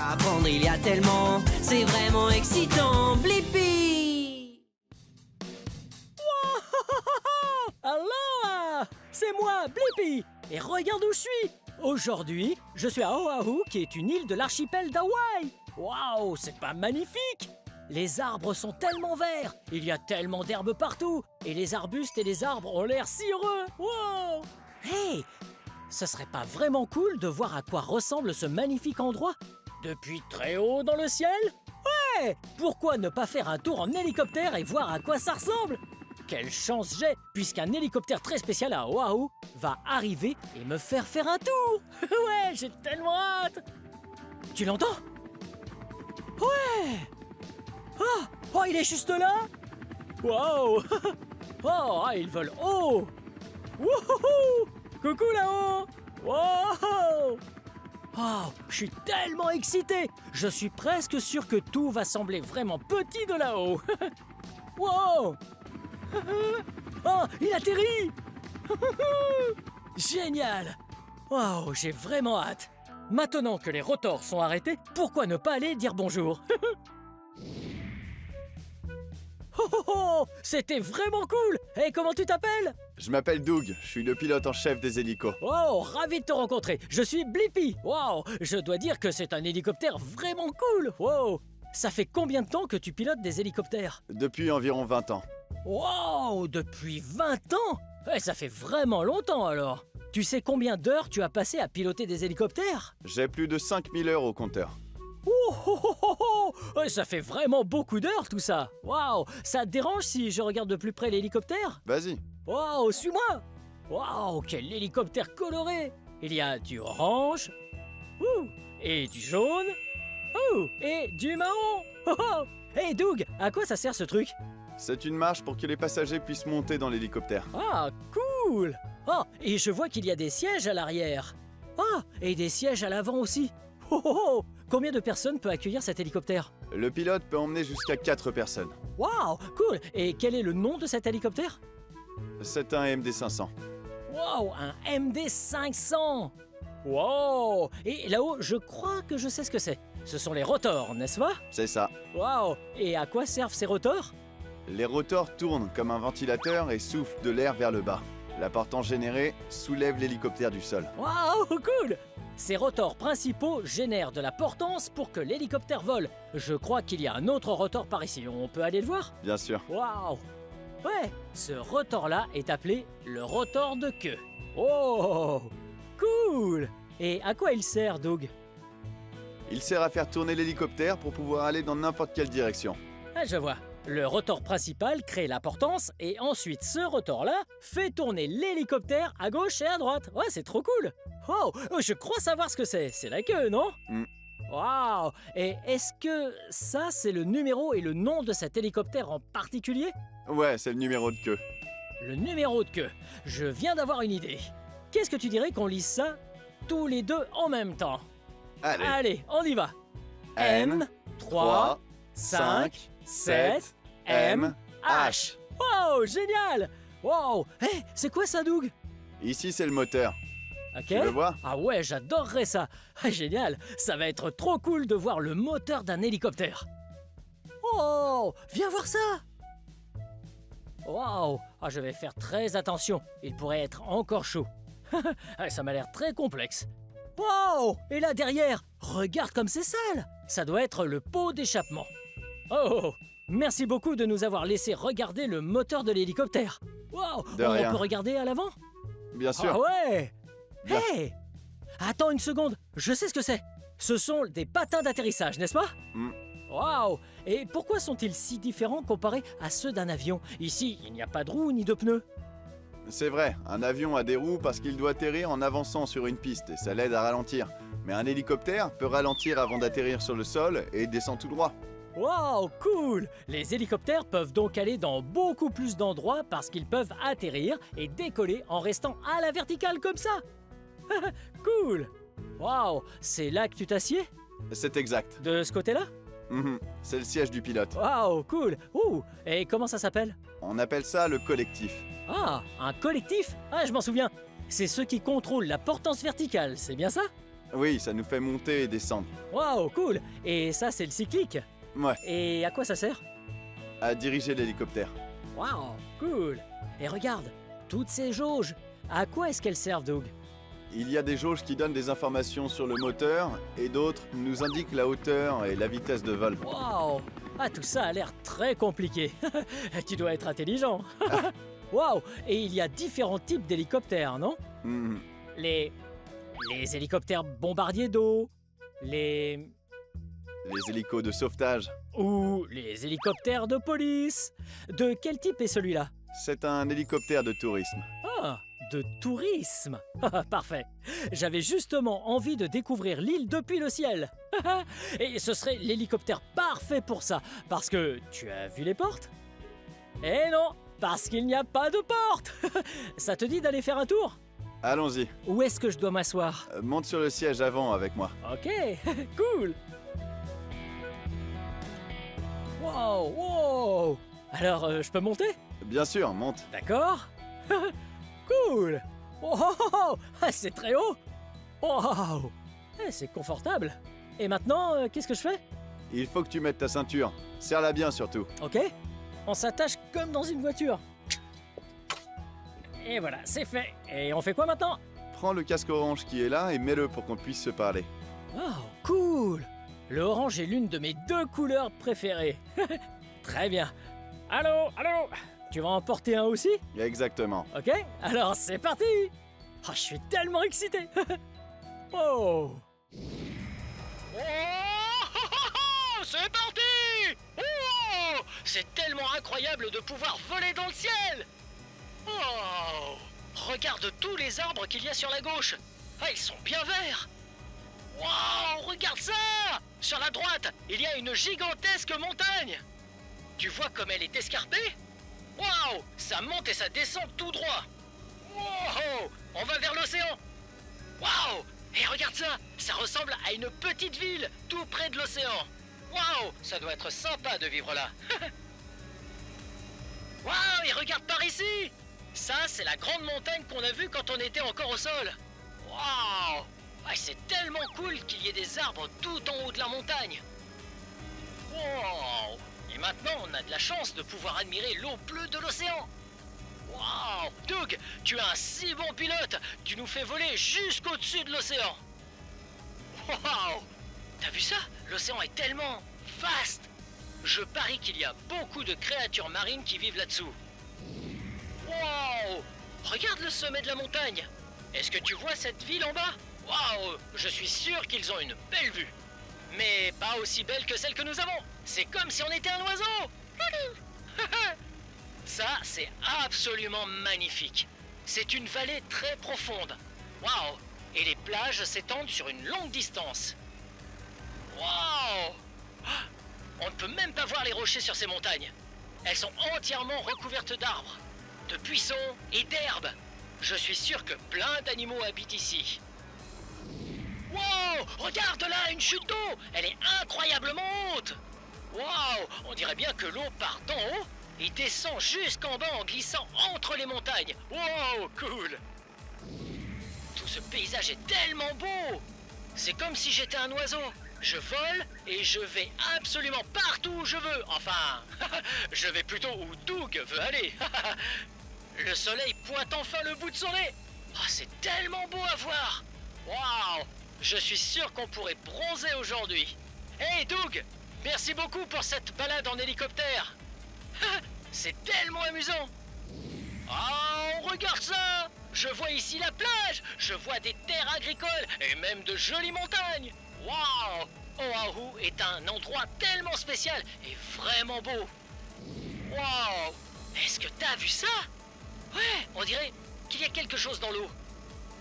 Apprendre, il y a tellement, c'est vraiment excitant. Blippi! Aloha! C'est moi, Blippi! Et regarde où je suis! Aujourd'hui, je suis à Oahu, qui est une île de l'archipel d'Hawaï. Waouh, c'est pas magnifique? Les arbres sont tellement verts, il y a tellement d'herbes partout, et les arbustes et les arbres ont l'air si heureux. Wow! Hey! Ce serait pas vraiment cool de voir à quoi ressemble ce magnifique endroit depuis très haut dans le ciel? Ouais! Pourquoi ne pas faire un tour en hélicoptère et voir à quoi ça ressemble? Quelle chance j'ai, puisqu'un hélicoptère très spécial à Oahu va arriver et me faire un tour. Ouais, j'ai tellement hâte. Tu l'entends? Ouais! Oh, il est juste là? Wow! Oh, ils volent haut! Wouhou! Coucou là-haut! Wow! Oh, je suis tellement excité! Je suis presque sûr que tout va sembler vraiment petit de là-haut! Wow! Oh, il atterrit! Génial! Wow, j'ai vraiment hâte! Maintenant que les rotors sont arrêtés, pourquoi ne pas aller dire bonjour? Oh, c'était vraiment cool! Et comment tu t'appelles? Je m'appelle Doug, je suis le pilote en chef des hélicos. Oh, ravi de te rencontrer! Je suis Blippi! Wow! Je dois dire que c'est un hélicoptère vraiment cool! Wow! Ça fait combien de temps que tu pilotes des hélicoptères? Depuis environ 20 ans. Wow! Depuis 20 ans? Ouais, ça fait vraiment longtemps alors! Tu sais combien d'heures tu as passé à piloter des hélicoptères? J'ai plus de 5000 heures au compteur. Ouais, ça fait vraiment beaucoup d'heures tout ça! Waouh! Ça te dérange si je regarde de plus près l'hélicoptère? Vas-y. Waouh, suis-moi! Waouh, quel hélicoptère coloré! Il y a du orange, et du jaune, et du marron! Hey Doug, à quoi ça sert ce truc? C'est une marche pour que les passagers puissent monter dans l'hélicoptère. Ah, cool! Oh, et je vois qu'il y a des sièges à l'arrière. Ah, et des sièges à l'avant aussi. Combien de personnes peut accueillir cet hélicoptère? Le pilote peut emmener jusqu'à 4 personnes. Waouh, cool! Et quel est le nom de cet hélicoptère? C'est un MD-500. Waouh, un MD-500! Wow! Et là-haut, je crois que je sais ce que c'est. Ce sont les rotors, n'est-ce pas? C'est ça. Waouh! Et à quoi servent ces rotors? Les rotors tournent comme un ventilateur et soufflent de l'air vers le bas. La portance générée soulève l'hélicoptère du sol. Waouh, cool! Ces rotors principaux génèrent de la portance pour que l'hélicoptère vole. Je crois qu'il y a un autre rotor par ici. On peut aller le voir? Bien sûr. Waouh! Ouais, ce rotor-là est appelé le rotor de queue. Oh! Cool! Et à quoi il sert, Doug? Il sert à faire tourner l'hélicoptère pour pouvoir aller dans n'importe quelle direction. Ah, je vois. Le rotor principal crée la portance et ensuite ce rotor-là fait tourner l'hélicoptère à gauche et à droite. Ouais, c'est trop cool! Oh, je crois savoir ce que c'est. C'est la queue, non? Waouh! Et est-ce que ça, c'est le numéro et le nom de cet hélicoptère en particulier? Ouais, c'est le numéro de queue. Le numéro de queue. Je viens d'avoir une idée. Qu'est-ce que tu dirais qu'on lise ça tous les deux en même temps? Allez, on y va. N, 3, 5, 7, M, H. Wow, génial! Wow! Hey, c'est quoi ça, Doug? Ici, c'est le moteur. Ok. Tu le vois? Ah ouais, j'adorerais ça. Ah, génial, ça va être trop cool de voir le moteur d'un hélicoptère. Oh, viens voir ça. Wow, ah, je vais faire très attention. Il pourrait être encore chaud. Ça m'a l'air très complexe. Wow, et là derrière, regarde comme c'est sale. Ça doit être le pot d'échappement. Oh, merci beaucoup de nous avoir laissé regarder le moteur de l'hélicoptère. Wow, De on rien. peut regarder à l'avant? Bien sûr. Ah ouais! Bien. Hey! Attends une seconde, je sais ce que c'est. Ce sont des patins d'atterrissage, n'est-ce pas? Waouh! Et pourquoi sont-ils si différents comparés à ceux d'un avion? Ici, il n'y a pas de roues ni de pneus. C'est vrai, un avion a des roues parce qu'il doit atterrir en avançant sur une piste et ça l'aide à ralentir. Mais un hélicoptère peut ralentir avant d'atterrir sur le sol et descend tout droit. Waouh, cool! Les hélicoptères peuvent donc aller dans beaucoup plus d'endroits parce qu'ils peuvent atterrir et décoller en restant à la verticale comme ça. Cool! Waouh, c'est là que tu t'assieds? C'est exact. De ce côté-là? C'est le siège du pilote. Waouh, cool! Ouh, et comment ça s'appelle? On appelle ça le collectif. Ah, un collectif? Ah, je m'en souviens. C'est ceux qui contrôlent la portance verticale, c'est bien ça? Oui, ça nous fait monter et descendre. Waouh, cool. Et ça, c'est le cyclique. Ouais, Et à quoi ça sert? à diriger l'hélicoptère. Waouh, cool. Et regarde, toutes ces jauges, à quoi est-ce qu'elles servent, Doug? Il y a des jauges qui donnent des informations sur le moteur et d'autres nous indiquent la hauteur et la vitesse de vol. Waouh! Ah, tout ça a l'air très compliqué. Tu dois être intelligent. Waouh! Et il y a différents types d'hélicoptères, non? Mhm. Les hélicoptères bombardiers d'eau, les Les hélicos de sauvetage. ou les hélicoptères de police. De quel type est celui-là? C'est un hélicoptère de tourisme. Ah, de tourisme. Parfait. J'avais justement envie de découvrir l'île depuis le ciel. Et ce serait l'hélicoptère parfait pour ça. Parce que tu as vu les portes? Eh non, parce qu'il n'y a pas de porte. Ça te dit d'aller faire un tour? Allons-y, Où est-ce que je dois m'asseoir? monte sur le siège avant avec moi. Ok, cool. Wow, wow. Alors, je peux monter? Bien sûr, monte. D'accord. Cool. Oh, oh, oh, oh. Ah, c'est très haut. Wow. Eh, c'est confortable. Et maintenant, qu'est-ce que je fais? Il faut que tu mettes ta ceinture. Serre-la bien surtout. Ok. On s'attache comme dans une voiture. Et voilà, c'est fait. Et on fait quoi maintenant? Prends le casque orange qui est là et mets-le pour qu'on puisse se parler. Oh, cool. L'orange est l'une de mes 2 couleurs préférées. Très bien. Allô, allô. Tu vas en porter un aussi? Exactement. Ok, alors c'est parti. Oh, je suis tellement excité. Oh. C'est parti! Oh, c'est tellement incroyable de pouvoir voler dans le ciel! Oh, regarde tous les arbres qu'il y a sur la gauche. Ah, ils sont bien verts. Wow, regarde ça! Sur la droite, il y a une gigantesque montagne. Tu vois comme elle est escarpée? Waouh, ça monte et ça descend tout droit. Wow, on va vers l'océan. Waouh, et regarde ça, ça ressemble à une petite ville tout près de l'océan. Waouh, ça doit être sympa de vivre là. Waouh, et regarde par ici. Ça, c'est la grande montagne qu'on a vue quand on était encore au sol. Waouh, ouais, c'est tellement cool qu'il y ait des arbres tout en haut de la montagne. Wow. Et maintenant, on a de la chance de pouvoir admirer l'eau bleue de l'océan. Waouh, Doug, tu es un si bon pilote. Tu nous fais voler jusqu'au-dessus de l'océan. Waouh, t'as vu ça? L'océan est tellement vaste. Je parie qu'il y a beaucoup de créatures marines qui vivent là-dessous. Waouh, regarde le sommet de la montagne. Est-ce que tu vois cette ville en bas? Waouh, je suis sûr qu'ils ont une belle vue. Mais pas aussi belle que celle que nous avons. C'est comme si on était un oiseau. Ça, c'est absolument magnifique. C'est une vallée très profonde. Waouh, et les plages s'étendent sur une longue distance. Waouh, on ne peut même pas voir les rochers sur ces montagnes. Elles sont entièrement recouvertes d'arbres, de buissons et d'herbes. Je suis sûr que plein d'animaux habitent ici. Wow, regarde là, une chute d'eau. Elle est incroyablement haute. Wow, on dirait bien que l'eau part d'en haut et descend jusqu'en bas en glissant entre les montagnes. Wow, cool. Tout ce paysage est tellement beau. C'est comme si j'étais un oiseau. Je vole et je vais absolument partout où je veux. Enfin, je vais plutôt où Doug veut aller. Le soleil pointe enfin le bout de son nez. Oh, c'est tellement beau à voir. Waouh, je suis sûr qu'on pourrait bronzer aujourd'hui. Hey Doug, merci beaucoup pour cette balade en hélicoptère. C'est tellement amusant. Oh, regarde ça. Je vois ici la plage. Je vois des terres agricoles et même de jolies montagnes. Waouh, Oahu est un endroit tellement spécial et vraiment beau. Waouh, est-ce que t'as vu ça? Ouais, on dirait qu'il y a quelque chose dans l'eau.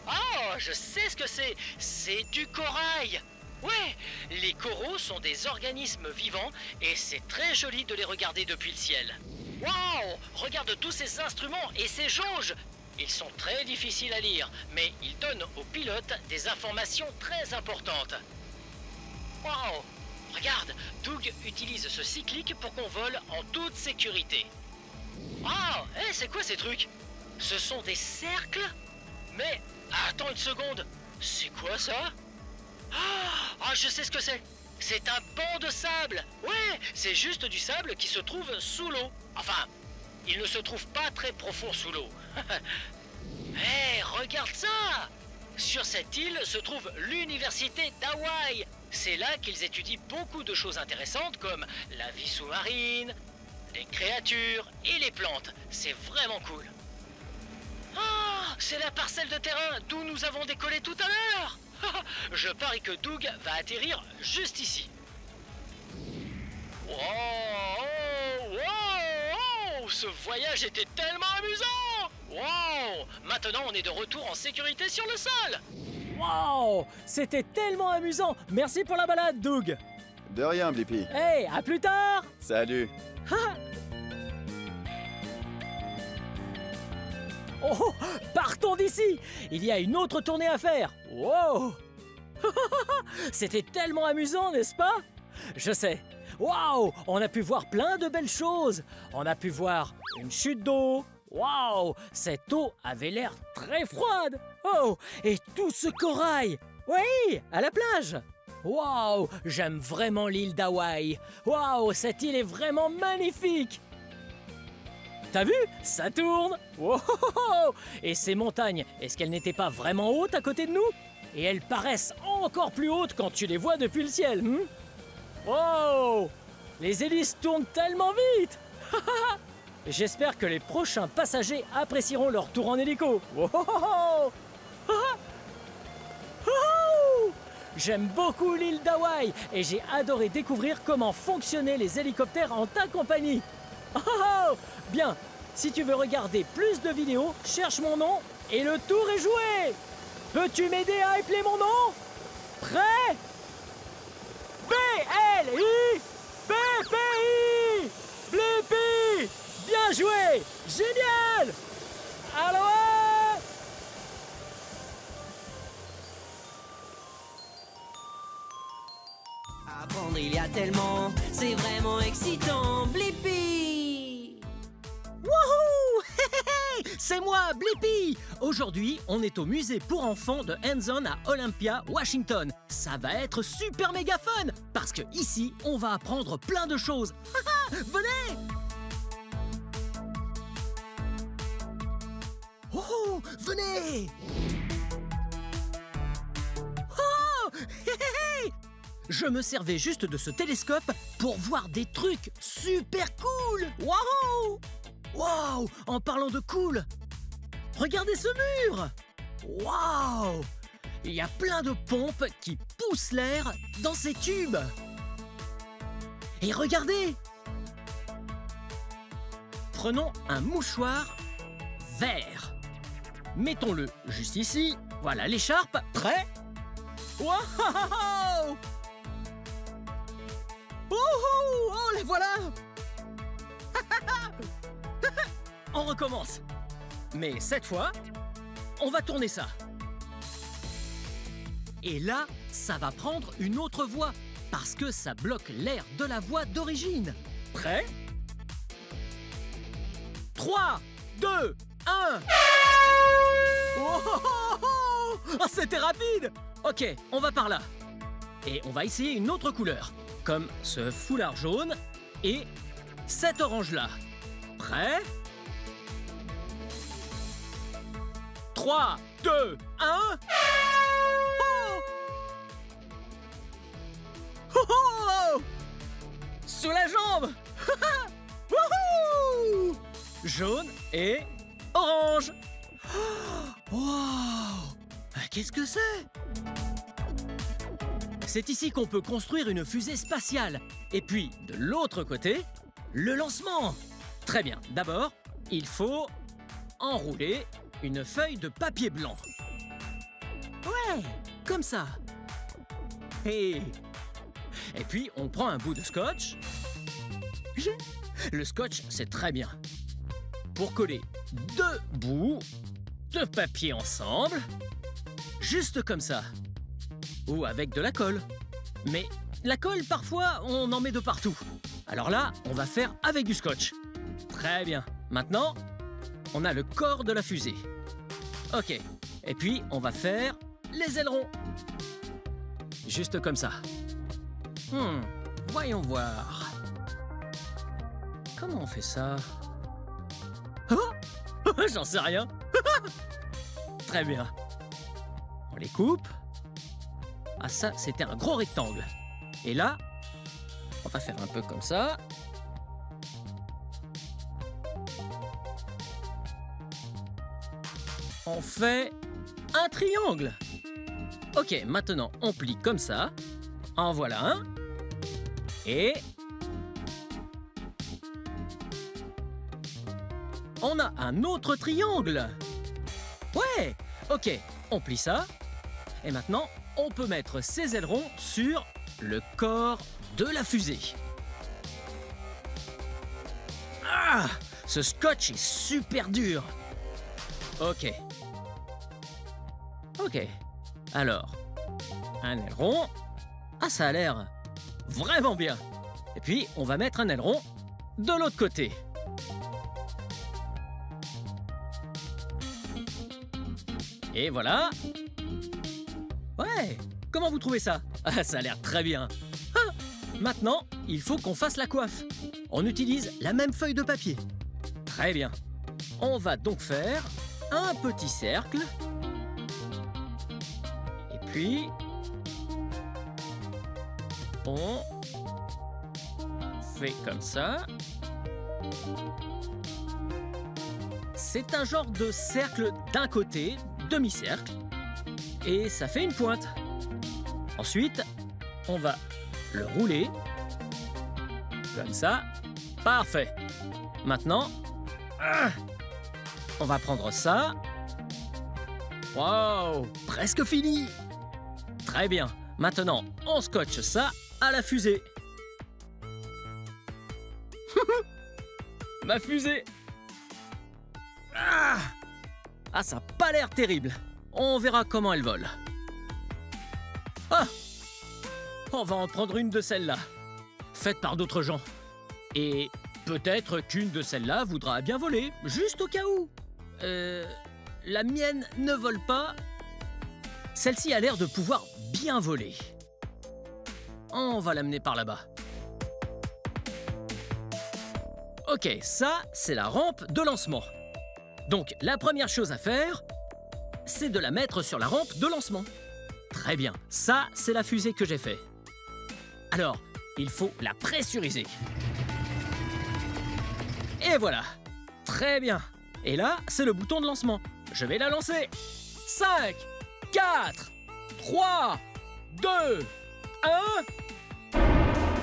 Oh, je sais ce que c'est. C'est du corail. Ouais, les coraux sont des organismes vivants et c'est très joli de les regarder depuis le ciel. Waouh, regarde tous ces instruments et ces jauges. Ils sont très difficiles à lire, mais ils donnent aux pilotes des informations très importantes. Waouh, regarde, Doug utilise ce cyclique pour qu'on vole en toute sécurité. Ah, hé, c'est quoi ces trucs? Ce sont des cercles? Mais, attends une seconde, c'est quoi ça? Ah, je sais ce que c'est. C'est un banc de sable. Ouais, c'est juste du sable qui se trouve sous l'eau. Enfin, il ne se trouve pas très profond sous l'eau. Hé, regarde ça! Sur cette île se trouve l'université d'Hawaï. C'est là qu'ils étudient beaucoup de choses intéressantes comme la vie sous-marine, les créatures et les plantes. C'est vraiment cool. Ah, c'est la parcelle de terrain d'où nous avons décollé tout à l'heure. Je parie que Doug va atterrir juste ici. Wow, wow, wow, ce voyage était tellement amusant. Wow, maintenant on est de retour en sécurité sur le sol. Waouh! C'était tellement amusant! Merci pour la balade, Doug! De rien, Blippi. Hey, à plus tard! Salut. Oh, partons d'ici! Il y a une autre tournée à faire! Wow! C'était tellement amusant, n'est-ce pas? Je sais. Waouh! On a pu voir plein de belles choses! On a pu voir une chute d'eau. Waouh! Cette eau avait l'air très froide! Oh! Et tout ce corail! Oui! À la plage! Waouh! J'aime vraiment l'île d'Hawaï! Waouh! Cette île est vraiment magnifique! T'as vu? Ça tourne! Wow! Et ces montagnes, est-ce qu'elles n'étaient pas vraiment hautes à côté de nous? Et elles paraissent encore plus hautes quand tu les vois depuis le ciel! Wow! Les hélices tournent tellement vite! J'espère que les prochains passagers apprécieront leur tour en hélico. Wow! J'aime beaucoup l'île d'Hawaï et j'ai adoré découvrir comment fonctionnaient les hélicoptères en ta compagnie. Bien, si tu veux regarder plus de vidéos, cherche mon nom et le tour est joué. Peux-tu m'aider à épeler mon nom? Prêt? B-L-I P-P-I Blippi! Bien joué! Génial! Aloha! Apprendre il y a tellement, c'est vraiment excitant. Blippi! Wouhou! C'est moi, Blippi! Aujourd'hui, on est au musée pour enfants de Hands-On à Olympia, Washington. Ça va être super méga fun! Parce que ici, on va apprendre plein de choses. Venez! Oh, venez! Oh! Je me servais juste de ce télescope pour voir des trucs super cool! Waouh! Waouh! En parlant de cool, regardez ce mur! Waouh! Il y a plein de pompes qui poussent l'air dans ces tubes. Et regardez! Prenons un mouchoir vert. Mettons-le juste ici. Voilà l'écharpe. Prêt? Waouh! Oh, les voilà! On recommence. Mais cette fois, on va tourner ça. Et là, ça va prendre une autre voie parce que ça bloque l'air de la voie d'origine. Prêt? 3, 2, 1. Oh, c'était rapide! Ok, on va par là. Et on va essayer une autre couleur, comme ce foulard jaune et cet orange-là. Prêt? 3, 2, 1. Oh! Oh, oh! Sous la jambe! Wouhou! Jaune et orange. Wow! Qu'est-ce que c'est? C'est ici qu'on peut construire une fusée spatiale. Et puis, de l'autre côté, le lancement. Très bien. D'abord, il faut enrouler une feuille de papier blanc. Ouais, comme ça. Et puis, on prend un bout de scotch. Le scotch, c'est très bien. Pour coller deux bouts de papier ensemble, juste comme ça. Ou avec de la colle. Mais la colle, parfois, on en met de partout. Alors là, on va faire avec du scotch. Très bien. Maintenant, on a le corps de la fusée. Ok. Et puis, on va faire les ailerons. juste comme ça. Voyons voir. Comment on fait ça? Oh j'en sais rien. Très bien. On les coupe. Ah ça, c'était un gros rectangle. Et là, on va faire un peu comme ça. On fait un triangle. Ok, maintenant on plie comme ça. En voilà un. Et on a un autre triangle. Ouais, ok, on plie ça. Et maintenant, on peut mettre ces ailerons sur le corps de la fusée. Ah, ce scotch est super dur. Ok. Ok. Alors, un aileron. Ah, ça a l'air vraiment bien. Et puis, on va mettre un aileron de l'autre côté. Et voilà. Ouais, comment vous trouvez ça? Ah, ça a l'air très bien. Ah, maintenant, il faut qu'on fasse la coiffe. On utilise la même feuille de papier. Très bien. On va donc faire un petit cercle. Et puis, on fait comme ça. C'est un genre de cercle d'un côté, demi-cercle, et ça fait une pointe. Ensuite, on va le rouler, comme ça. Parfait. Maintenant, on va prendre ça. Waouh, presque fini. Très bien. Maintenant, on scotche ça à la fusée. Ma fusée. Ah, ça n'a pas l'air terrible. On verra comment elle vole. Ah, on va en prendre une de celles-là, faite par d'autres gens. Et peut-être qu'une de celles-là voudra bien voler, juste au cas où. La mienne ne vole pas. Celle-ci a l'air de pouvoir bien voler. On va l'amener par là-bas. Ok, ça, c'est la rampe de lancement. Donc, la première chose à faire, c'est de la mettre sur la rampe de lancement. Très bien, ça, c'est la fusée que j'ai fait. Alors, il faut la pressuriser. Et voilà. Très bien. Et là, c'est le bouton de lancement. Je vais la lancer. 5, 4, 3, 2, 1...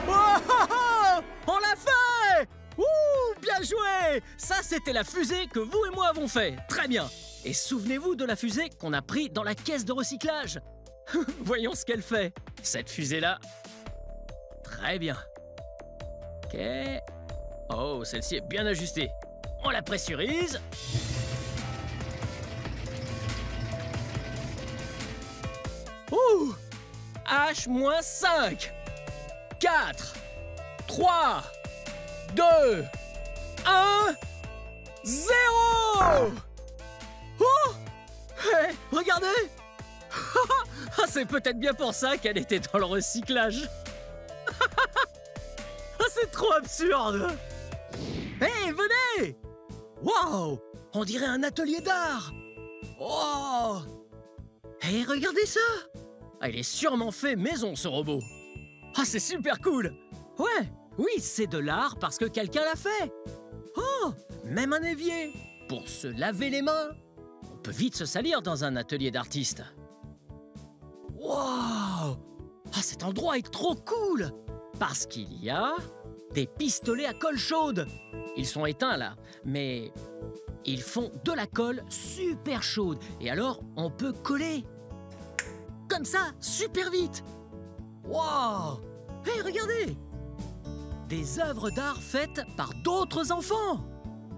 Oh, on l'a fait! Ouh, bien joué! Ça, c'était la fusée que vous et moi avons fait. Très bien. Et souvenez-vous de la fusée qu'on a pris dans la caisse de recyclage. Voyons ce qu'elle fait, cette fusée-là. Très bien. Ok. Oh, celle-ci est bien ajustée. On la pressurise. Ouh! H-5. 4, 3, 2, 1, 0! Oh! Hey, regardez! Ah, c'est peut-être bien pour ça qu'elle était dans le recyclage. Ah, c'est trop absurde! Hey, venez! Wow! On dirait un atelier d'art! Oh! Hey, regardez ça! Ah, il est sûrement fait maison, ce robot. Ah, c'est super cool! Ouais, oui, c'est de l'art parce que quelqu'un l'a fait. Oh, même un évier pour se laver les mains. On peut vite se salir dans un atelier d'artiste. Wow! Ah, cet endroit est trop cool parce qu'il y a des pistolets à colle chaude. Ils sont éteints là, mais ils font de la colle super chaude. Et alors, on peut coller. Comme ça, super vite. Wow! Hey, regardez! Des œuvres d'art faites par d'autres enfants.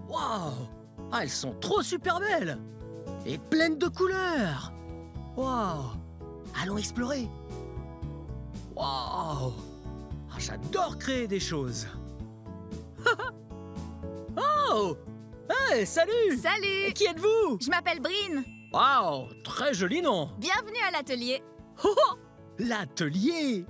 Wow! Ah, elles sont trop super belles et pleines de couleurs. Wow! Allons explorer. Wow! Ah, j'adore créer des choses. Oh! Hey, salut! Salut! Qui êtes-vous? Je m'appelle Brine. Wow! Très joli nom. Bienvenue à l'atelier. Oh, oh! L'atelier!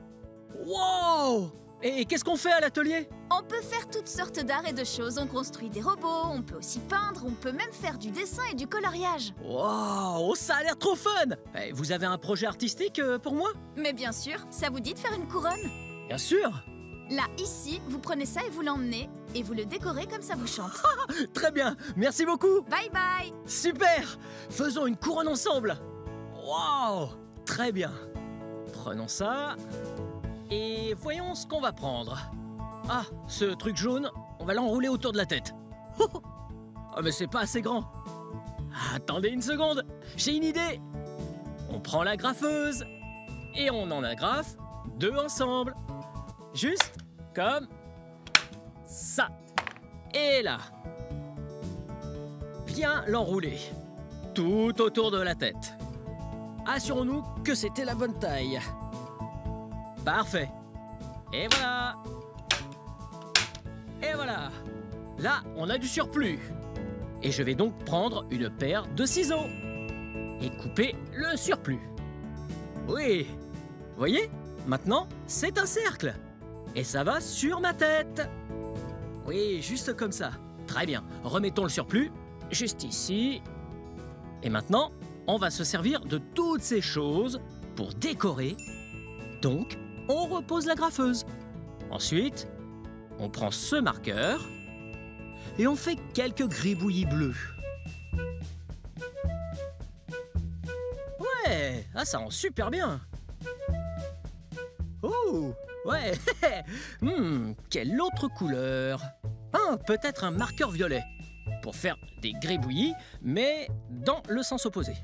Wow! Et qu'est-ce qu'on fait à l'atelier? On peut faire toutes sortes d'arts et de choses. On construit des robots, on peut aussi peindre, on peut même faire du dessin et du coloriage. Wow! Ça a l'air trop fun! Vous avez un projet artistique pour moi? Mais bien sûr, ça vous dit de faire une couronne? Bien sûr! Là, ici, vous prenez ça et vous l'emmenez, et vous le décorez comme ça vous chante. Très bien! Merci beaucoup! Bye bye! Super! Faisons une couronne ensemble! Wow! Très bien! Prenons ça... Et voyons ce qu'on va prendre. Ah, ce truc jaune, on va l'enrouler autour de la tête. Ah, mais c'est pas assez grand. Attendez une seconde, j'ai une idée. On prend la graffeuse et on en agrafe 2 ensemble. Juste comme ça. Et là. Bien l'enrouler. Tout autour de la tête. Assurons-nous que c'était la bonne taille. Parfait. Et voilà. Et voilà. Là, on a du surplus. Et je vais donc prendre une paire de ciseaux et couper le surplus. Oui. Voyez? Maintenant, c'est un cercle. Et ça va sur ma tête. Oui, juste comme ça. Très bien. Remettons le surplus juste ici. Et maintenant, on va se servir de toutes ces choses pour décorer. Donc, on repose la graffeuse. Ensuite, on prend ce marqueur et on fait quelques gribouillis bleus. Ouais, ah, ça rend super bien. Oh, ouais. Quelle autre couleur? Ah, peut-être un marqueur violet pour faire des gribouillis, mais dans le sens opposé.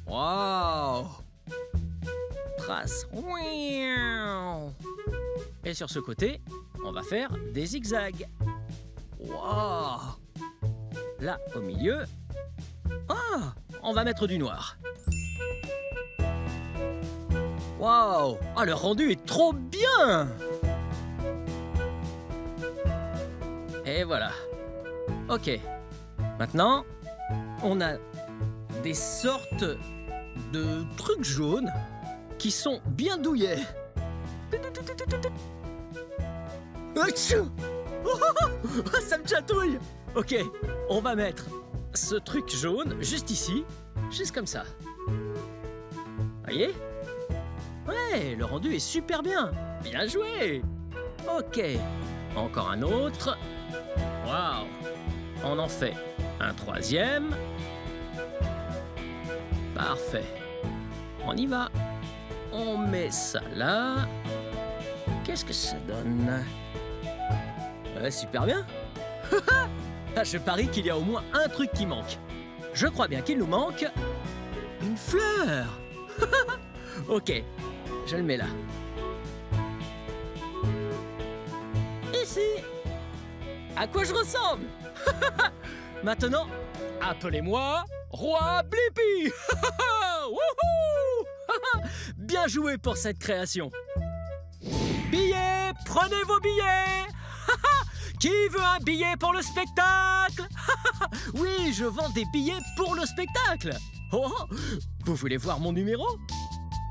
Waouh! Trace. Et sur ce côté, on va faire des zigzags. Waouh! Là, au milieu, ah, on va mettre du noir. Waouh! Ah, le rendu est trop bien! Et voilà. Ok. Maintenant, on a des sortes de trucs jaunes qui sont bien douillets. Achou! Oh, ça me chatouille! Ok, on va mettre ce truc jaune juste ici, juste comme ça. Voyez? Ouais, le rendu est super bien. Bien joué! Ok, encore un autre. Waouh! On en fait un troisième. Parfait. On y va. On met ça là. Qu'est-ce que ça donne? Super bien. Je parie qu'il y a au moins un truc qui manque. Je crois bien qu'il nous manque une fleur. Ok, je le mets là. Ici. À quoi je ressemble? Maintenant, appelez-moi Roi Blippi. Wouhou! Bien joué pour cette création. Billets, prenez vos billets. Qui veut un billet pour le spectacle? Oui, je vends des billets pour le spectacle. Oh, vous voulez voir mon numéro?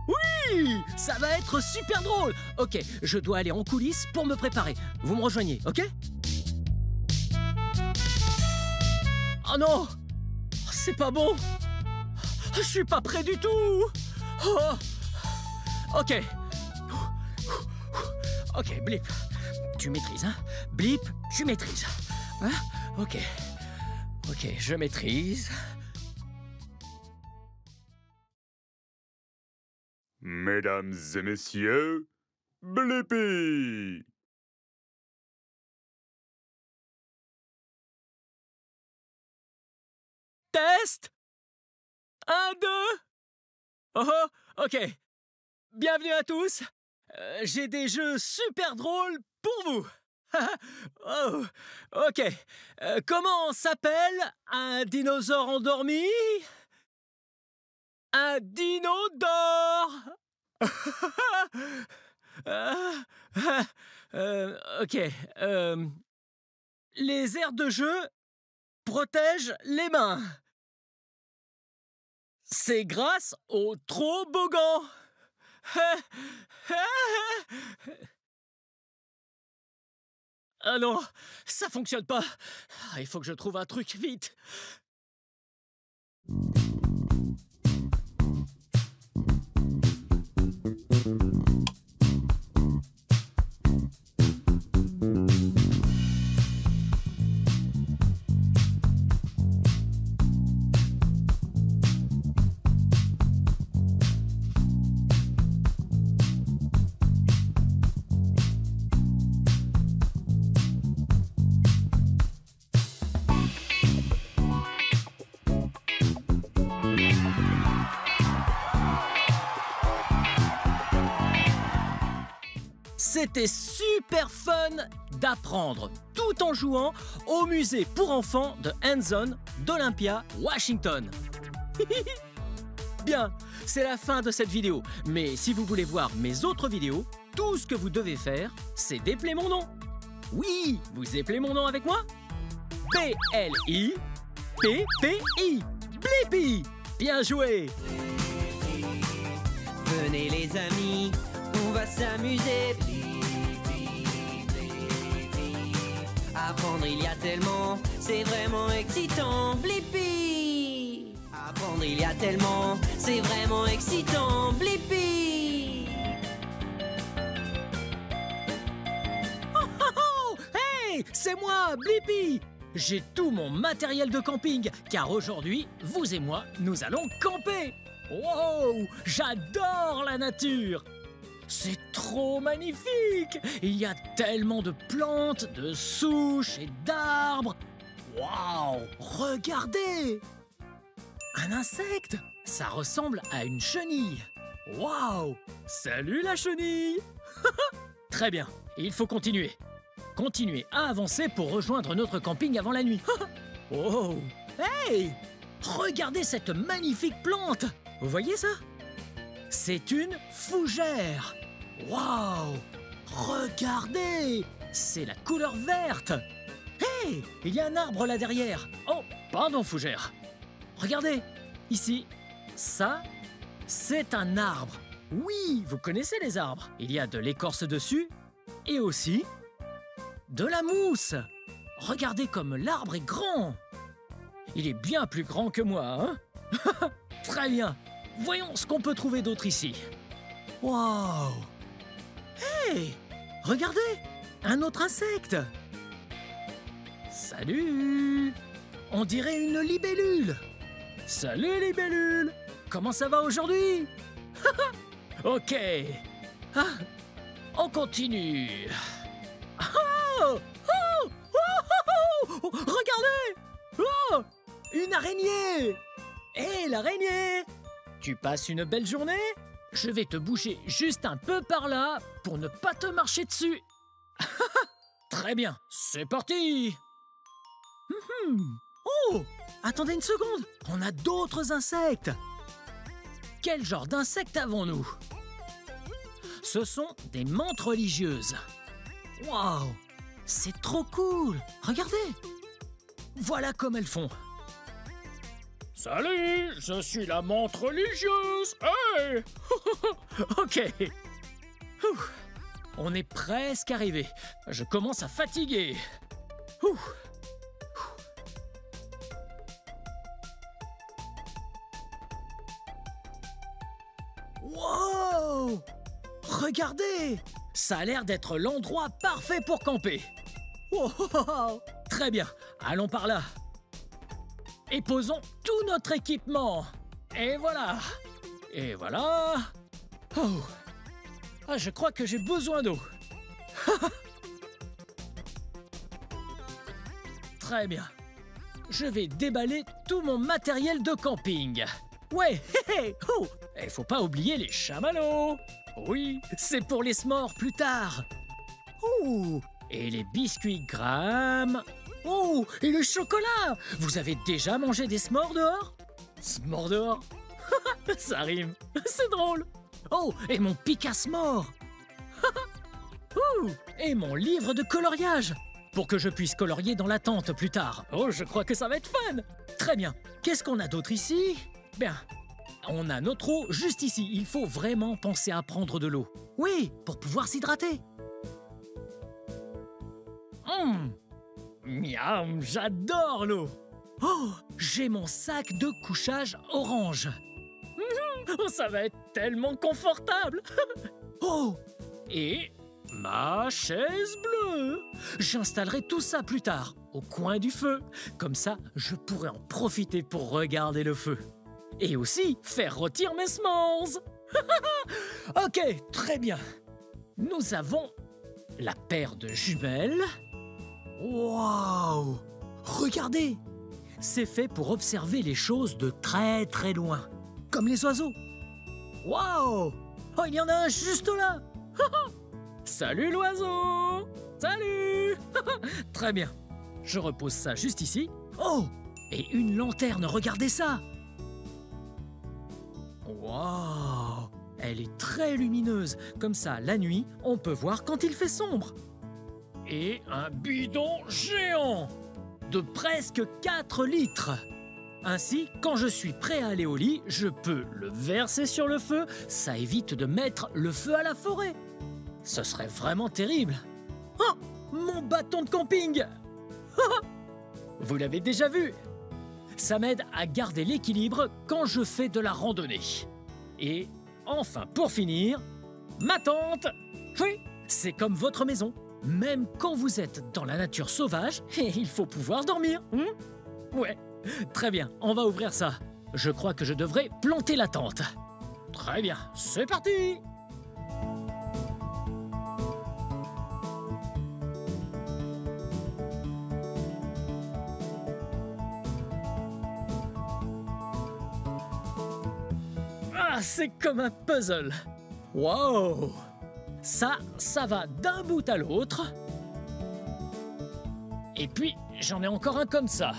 Oui, ça va être super drôle. Ok, je dois aller en coulisses pour me préparer. Vous me rejoignez, ok? Oh non! C'est pas bon! Je suis pas prêt du tout! Oh. Ok. Ok, Blip. Tu maîtrises, hein? Blip, tu maîtrises. Hein? Ok. Ok, je maîtrise. Mesdames et messieurs, Blippi! Test! 1, 2... Oh, ok. Bienvenue à tous. J'ai des jeux super drôles pour vous. Oh, ok. Comment s'appelle un dinosaure endormi? Un dinodore. Ok. Les aires de jeu protègent les mains. C'est grâce au toboggan. Ah non, ça fonctionne pas. Il faut que je trouve un truc vite. C'était super fun d'apprendre tout en jouant au musée pour enfants de Hands-On d'Olympia, Washington. Bien, c'est la fin de cette vidéo. Mais si vous voulez voir mes autres vidéos, tout ce que vous devez faire, c'est d'épeler mon nom. Oui, vous éplez mon nom avec moi? B-L-I-P-P-I. Blippi. Bien joué. Venez les amis, on va s'amuser. Apprendre il y a tellement, c'est vraiment excitant. Blippi. Apprendre il y a tellement, c'est vraiment excitant. Blippi. Oh, hey, c'est moi, Blippi. J'ai tout mon matériel de camping, car aujourd'hui, vous et moi, nous allons camper. Wow, j'adore la nature. C'est trop magnifique. Il y a tellement de plantes, de souches et d'arbres. Waouh, regardez. Un insecte. Ça ressemble à une chenille. Waouh. Salut la chenille. Très bien, il faut continuer. Continuez à avancer pour rejoindre notre camping avant la nuit. Oh, hey! Regardez cette magnifique plante. Vous voyez ça? C'est une fougère. Waouh! Regardez! C'est la couleur verte. Hey! Il y a un arbre là derrière. Oh, pardon, fougère. Regardez, ici. Ça, c'est un arbre. Oui, vous connaissez les arbres. Il y a de l'écorce dessus et aussi de la mousse. Regardez comme l'arbre est grand. Il est bien plus grand que moi, hein? Très bien. Voyons ce qu'on peut trouver d'autre ici. Waouh! Hey! Regardez! Un autre insecte! Salut! On dirait une libellule. Salut libellule! Comment ça va aujourd'hui? Ok. Ah, on continue. Oh! Oh! Oh! Oh! Regardez! Oh! Une araignée! Hé, l'araignée! Tu passes une belle journée? Je vais te bouger juste un peu par là pour ne pas te marcher dessus. Très bien, c'est parti! Oh! Attendez une seconde, on a d'autres insectes. Quel genre d'insectes avons-nous? Ce sont des menthes religieuses. Waouh! C'est trop cool! Regardez! Voilà comme elles font. Salut, je suis la menthe religieuse. Hey! Ok. Ouh. On est presque arrivé. Je commence à fatiguer. Ouh. Wow! Regardez! Ça a l'air d'être l'endroit parfait pour camper. Oh, très bien, allons par là. Et posons tout notre équipement. Et voilà. Et voilà. Oh. Ah, je crois que j'ai besoin d'eau. Très bien. Je vais déballer tout mon matériel de camping. Ouais, hé, hé, oh. Et faut pas oublier les chamallows. Oui, c'est pour les s'mores plus tard. Oh. Et les biscuits Graham. Oh, et le chocolat! Vous avez déjà mangé des s'mores dehors? S'mores dehors? Ça rime, c'est drôle. Oh, et mon pic à s'mores. Et mon livre de coloriage pour que je puisse colorier dans la tente plus tard. Oh, je crois que ça va être fun. Très bien. Qu'est-ce qu'on a d'autre ici? Bien. on a notre eau juste ici. Il faut vraiment penser à prendre de l'eau. Oui, pour pouvoir s'hydrater. Miam, j'adore l'eau. Oh, j'ai mon sac de couchage orange. Oh, ça va être tellement confortable. Oh, et ma chaise bleue. J'installerai tout ça plus tard, au coin du feu. Comme ça, je pourrai en profiter pour regarder le feu. Et aussi faire rôtir mes s'mores. Ok, très bien. Nous avons la paire de jumelles. Waouh! Regardez! C'est fait pour observer les choses de très très loin, comme les oiseaux. Waouh! Oh, il y en a un juste là! Salut l'oiseau! Salut! Très bien. Je repose ça juste ici. Oh! Et une lanterne, regardez ça! Waouh! Elle est très lumineuse. Comme ça, la nuit, on peut voir quand il fait sombre. Et un bidon géant de presque 4 litres. Ainsi, quand je suis prêt à aller au lit, je peux le verser sur le feu. Ça évite de mettre le feu à la forêt. Ce serait vraiment terrible. Oh, mon bâton de camping! Vous l'avez déjà vu. Ça m'aide à garder l'équilibre quand je fais de la randonnée. Et enfin, pour finir, ma tente. Oui, c'est comme votre maison. Même quand vous êtes dans la nature sauvage, il faut pouvoir dormir. Ouais, très bien, on va ouvrir ça. Je crois que je devrais planter la tente. Très bien, c'est parti! Ah, c'est comme un puzzle. Wow! Ça va d'un bout à l'autre. Et puis, j'en ai encore un comme ça.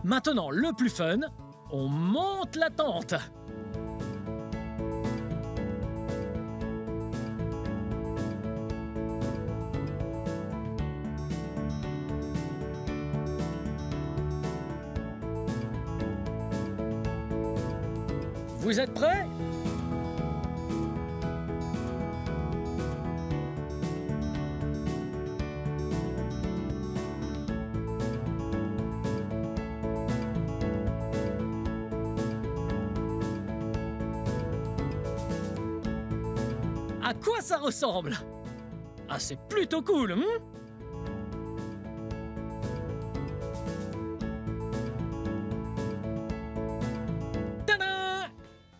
Maintenant, le plus fun, on monte la tente. Vous êtes prêts ? À quoi ça ressemble? Ah, c'est plutôt cool, Tada!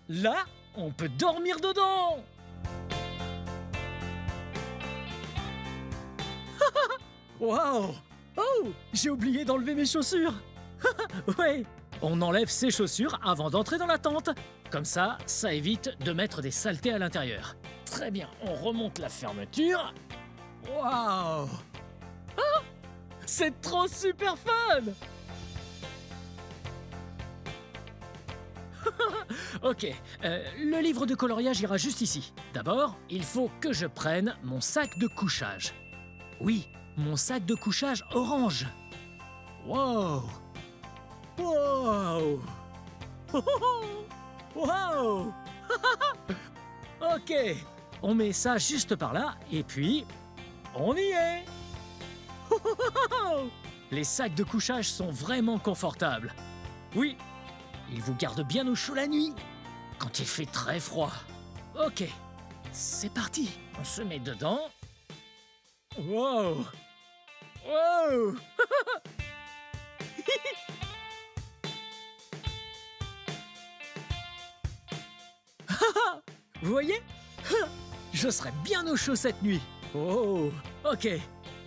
Là, on peut dormir dedans. Waouh! Oh, j'ai oublié d'enlever mes chaussures. Ouais, on enlève ses chaussures avant d'entrer dans la tente. Comme ça, ça évite de mettre des saletés à l'intérieur. Très bien, on remonte la fermeture. Waouh! Ah, c'est trop super fun! Ok, le livre de coloriage ira juste ici. D'abord, il faut que je prenne mon sac de couchage. Oui, mon sac de couchage orange. Wow! Wow! Wow! Ok, on met ça juste par là et puis on y est! Les sacs de couchage sont vraiment confortables. Oui, ils vous gardent bien au chaud la nuit quand il fait très froid. Ok, c'est parti. On se met dedans. Wow! Wow! Vous voyez? Je serai bien au chaud cette nuit. Oh, ok.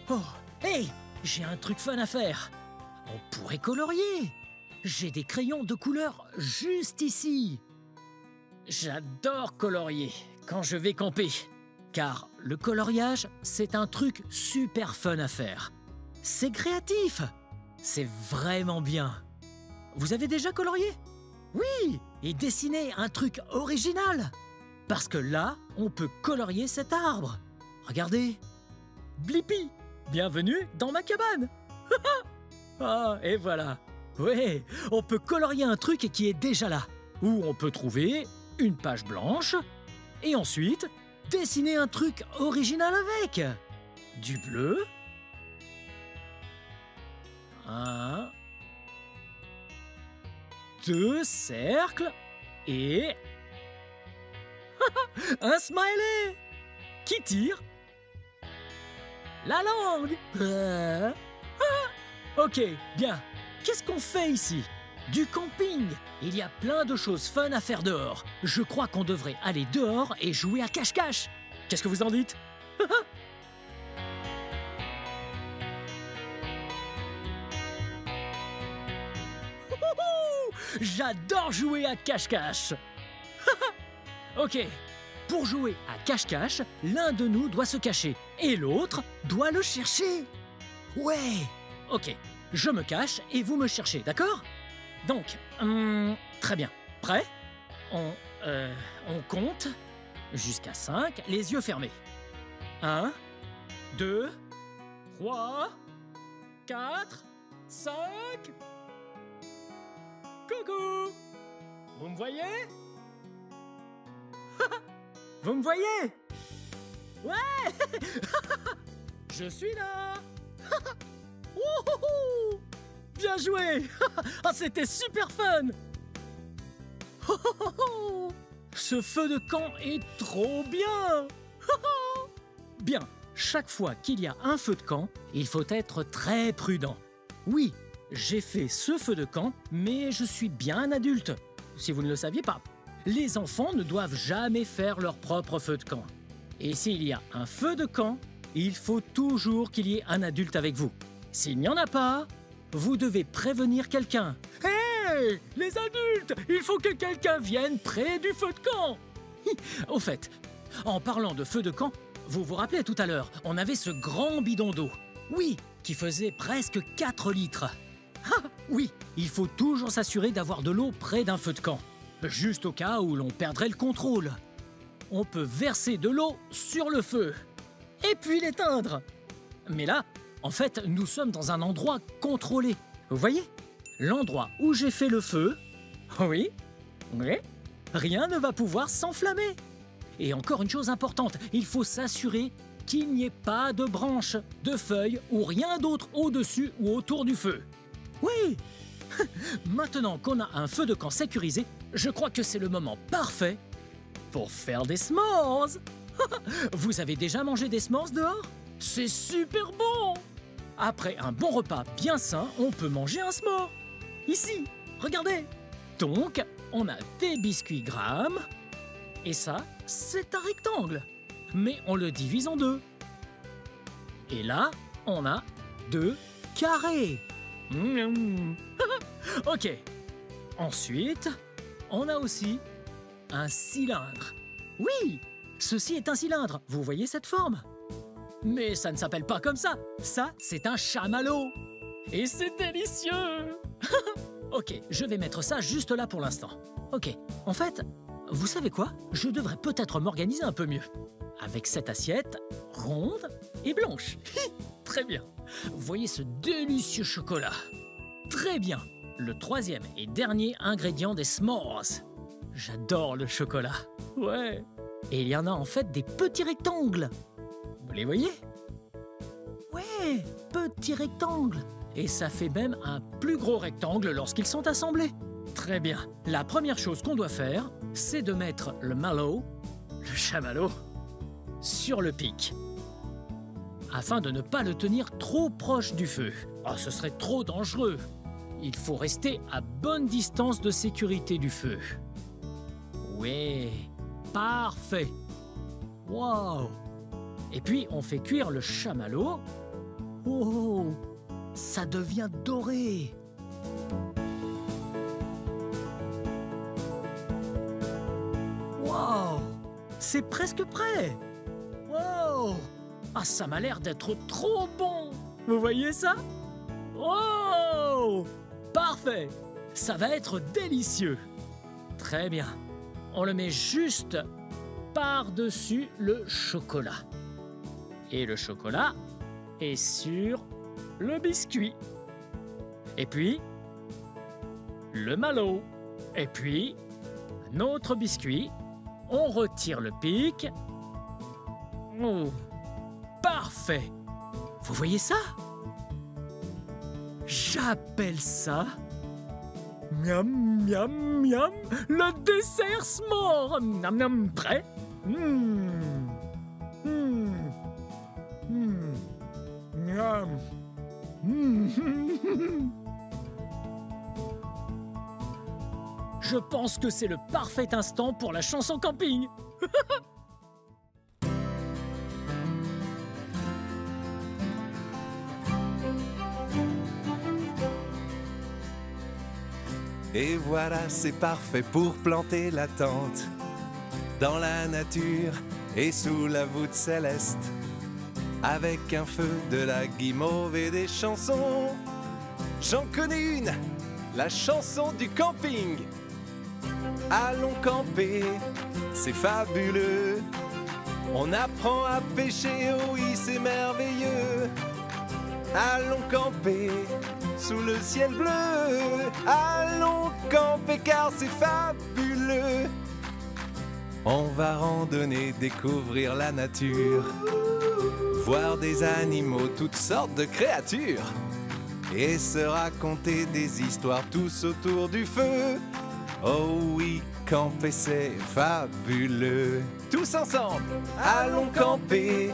Oh, hey, j'ai un truc fun à faire. On pourrait colorier. J'ai des crayons de couleur juste ici. J'adore colorier quand je vais camper. Car le coloriage, c'est un truc super fun à faire. C'est créatif. C'est vraiment bien. Vous avez déjà colorié? Oui, et dessiner un truc original. Parce que là, on peut colorier cet arbre. Regardez. Blippi, bienvenue dans ma cabane. Ah, et voilà. Ouais, on peut colorier un truc qui est déjà là. Ou on peut trouver une page blanche et ensuite dessiner un truc original avec. Du bleu. 1, 2 cercles et un smiley qui tire la langue. Ok, bien. Qu'est-ce qu'on fait ici? Du camping. Il y a plein de choses fun à faire dehors. Je crois qu'on devrait aller dehors et jouer à cache-cache. Qu'est-ce que vous en dites? J'adore jouer à cache-cache. Ok, pour jouer à cache-cache, l'un de nous doit se cacher et l'autre doit le chercher. Ouais. Ok, je me cache et vous me cherchez, d'accord? Donc, très bien. Prêt? On compte jusqu'à 5, les yeux fermés. 1, 2, 3, 4, 5... Coucou! Vous me voyez? Vous me voyez? Ouais! Je suis là! Wouhou! Bien joué! Ah, c'était super fun! Ce feu de camp est trop bien! Bien, chaque fois qu'il y a un feu de camp, il faut être très prudent. Oui, j'ai fait ce feu de camp, mais je suis bien un adulte. Si vous ne le saviez pas, les enfants ne doivent jamais faire leur propre feu de camp. Et s'il y a un feu de camp, il faut toujours qu'il y ait un adulte avec vous. S'il n'y en a pas, vous devez prévenir quelqu'un. Hé, les adultes, il faut que quelqu'un vienne près du feu de camp. Au fait, en parlant de feu de camp, vous vous rappelez tout à l'heure, on avait ce grand bidon d'eau. Oui, qui faisait presque 4 litres. Ah, oui, il faut toujours s'assurer d'avoir de l'eau près d'un feu de camp, juste au cas où l'on perdrait le contrôle. On peut verser de l'eau sur le feu, et puis l'éteindre. Mais là, en fait, nous sommes dans un endroit contrôlé. Vous voyez? L'endroit où j'ai fait le feu, oui, rien ne va pouvoir s'enflammer. Et encore une chose importante, il faut s'assurer qu'il n'y ait pas de branches, de feuilles ou rien d'autre au-dessus ou autour du feu. Oui! Maintenant qu'on a un feu de camp sécurisé, je crois que c'est le moment parfait pour faire des s'mores. Vous avez déjà mangé des s'mores dehors? C'est super bon! Après un bon repas bien sain, on peut manger un s'more. Ici, regardez! Donc, on a des biscuits Graham, et ça, c'est un rectangle. Mais on le divise en deux. Et là, on a 2 carrés. Ok. Ensuite, on a aussi un cylindre. Oui, ceci est un cylindre. Vous voyez cette forme? Mais ça ne s'appelle pas comme ça. Ça, c'est un chamallow. Et c'est délicieux. Ok, je vais mettre ça juste là pour l'instant. Ok, en fait, vous savez quoi? Je devrais peut-être m'organiser un peu mieux. Avec cette assiette ronde et blanche. Très bien. Voyez ce délicieux chocolat. Très bien. Le 3e et dernier ingrédient des s'mores. J'adore le chocolat. Ouais. Et il y en a en fait des petits rectangles. Vous les voyez? Ouais, petits rectangles. Et ça fait même un plus gros rectangle lorsqu'ils sont assemblés. Très bien. La première chose qu'on doit faire, c'est de mettre le mallow, le chamallow, sur le pic, afin de ne pas le tenir trop proche du feu. Oh, ce serait trop dangereux. Il faut rester à bonne distance de sécurité du feu. Ouais, parfait. Wow. Et puis, on fait cuire le chamallow. Oh, ça devient doré. Wow, c'est presque prêt. Wow. Ah, ça m'a l'air d'être trop bon. Vous voyez ça? Wow. Parfait. Ça va être délicieux. Très bien. On le met juste par-dessus le chocolat. Et le chocolat est sur le biscuit. Et puis, le malot. Et puis, un autre biscuit. On retire le pic. Oh, parfait. Vous voyez ça? J'appelle ça... Miam, miam, miam, le dessert s'more. Miam, miam, prêt? Miam. Je pense que c'est le parfait instant pour la chanson camping. Et voilà, c'est parfait pour planter la tente dans la nature et sous la voûte céleste, avec un feu, de la guimauve et des chansons. J'en connais une, la chanson du camping. Allons camper, c'est fabuleux. On apprend à pêcher, oh oui, c'est merveilleux. Allons camper sous le ciel bleu. Allons camper car c'est fabuleux. On va randonner, découvrir la nature, voir des animaux, toutes sortes de créatures, et se raconter des histoires tous autour du feu. Oh oui, camper c'est fabuleux. Tous ensemble, allons camper,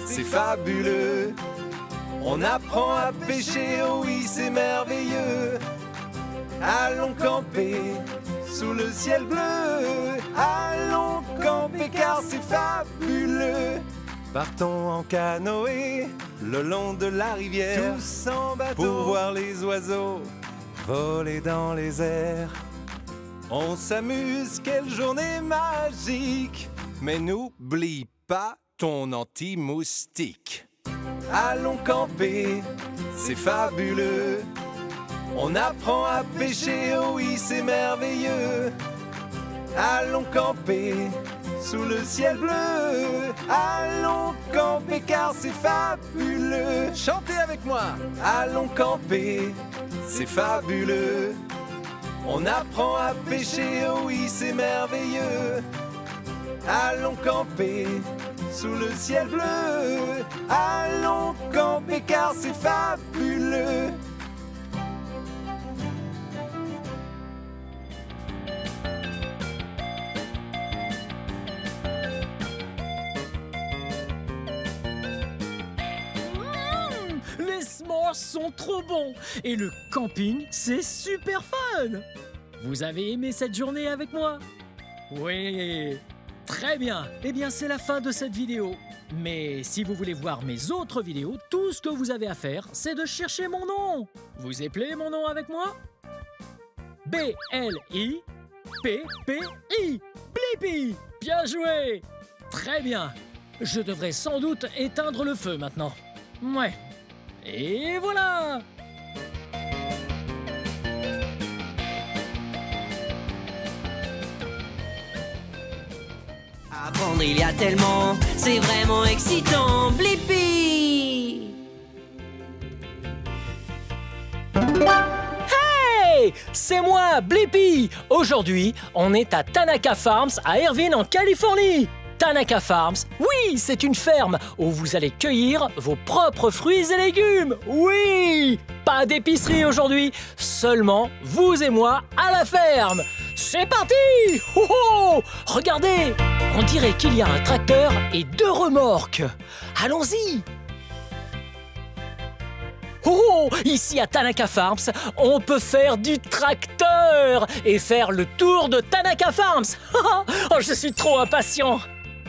c'est fabuleux. On apprend à pêcher, oh oui, c'est merveilleux. Allons camper sous le ciel bleu. Allons camper car c'est fabuleux. Partons en canoë le long de la rivière, tous en bateau, pour voir les oiseaux voler dans les airs. On s'amuse, quelle journée magique. Mais n'oublie pas ton anti-moustique. Allons camper, c'est fabuleux. On apprend à pêcher, oh oui, c'est merveilleux. Allons camper sous le ciel bleu. Allons camper car c'est fabuleux. Chantez avec moi. Allons camper, c'est fabuleux. On apprend à pêcher, oh oui, c'est merveilleux. Allons camper sous le ciel bleu. Allons camper car c'est fabuleux. Les s'mores sont trop bons et le camping, c'est super fun. Vous avez aimé cette journée avec moi? Oui, très bien. Eh bien, c'est la fin de cette vidéo. Mais si vous voulez voir mes autres vidéos, tout ce que vous avez à faire, c'est de chercher mon nom. Vous appelez mon nom avec moi? B-L-I-P-P-I. Blippi. Bien joué. Très bien. Je devrais sans doute éteindre le feu maintenant. Ouais. Et voilà! Apprendre, il y a tellement, c'est vraiment excitant. Blippi! Hey! C'est moi, Blippi! Aujourd'hui, on est à Tanaka Farms à Irvine, en Californie. Tanaka Farms, oui, c'est une ferme où vous allez cueillir vos propres fruits et légumes. Oui! Pas d'épicerie aujourd'hui, seulement vous et moi à la ferme. C'est parti! Oh oh! Regardez, on dirait qu'il y a un tracteur et 2 remorques. Allons-y! Oh! Ici à Tanaka Farms, on peut faire du tracteur et faire le tour de Tanaka Farms. Oh, je suis trop impatient.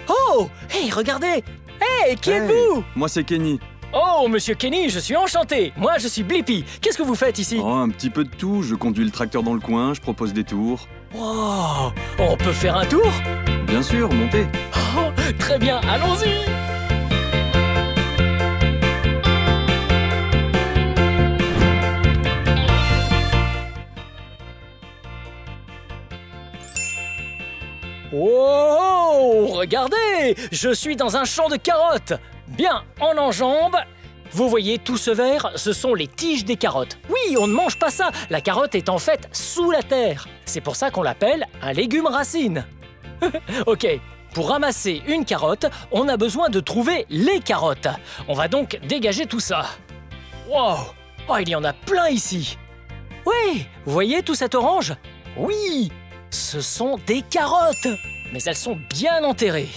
Oh! Hey, regardez! Hey, qui êtes-vous? Moi, c'est Kenny. Oh, monsieur Kenny, je suis enchanté. Moi, je suis Blippi. Qu'est-ce que vous faites ici? Oh, un petit peu de tout. Je conduis le tracteur dans le coin, je propose des tours. Oh! On peut faire un tour? Bien sûr, montez. Oh, très bien, allons-y! Oh! Regardez! Je suis dans un champ de carottes. Bien, on enjambe. Vous voyez tout ce vert, ce sont les tiges des carottes. Oui, on ne mange pas ça. La carotte est en fait sous la terre. C'est pour ça qu'on l'appelle un légume racine. Ok, pour ramasser une carotte, on a besoin de trouver les carottes. On va donc dégager tout ça. Wow! Oh, il y en a plein ici. Oui, vous voyez tout cet orange? Oui, ce sont des carottes. Mais elles sont bien enterrées.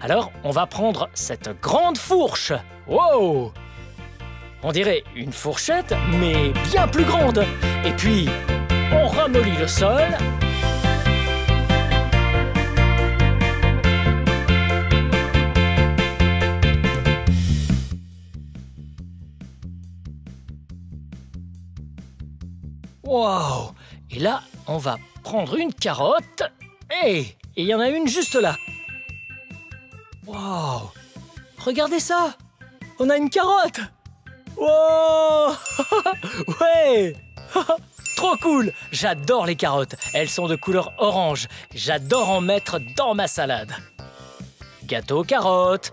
Alors, on va prendre cette grande fourche. Wow! On dirait une fourchette, mais bien plus grande. Et puis, on ramollit le sol. Wow! Et là, on va prendre une carotte. Hey! Et il y en a une juste là. Wow! Regardez ça! On a une carotte! Wow! Ouais! Trop cool! J'adore les carottes. Elles sont de couleur orange. J'adore en mettre dans ma salade. Gâteau aux carottes.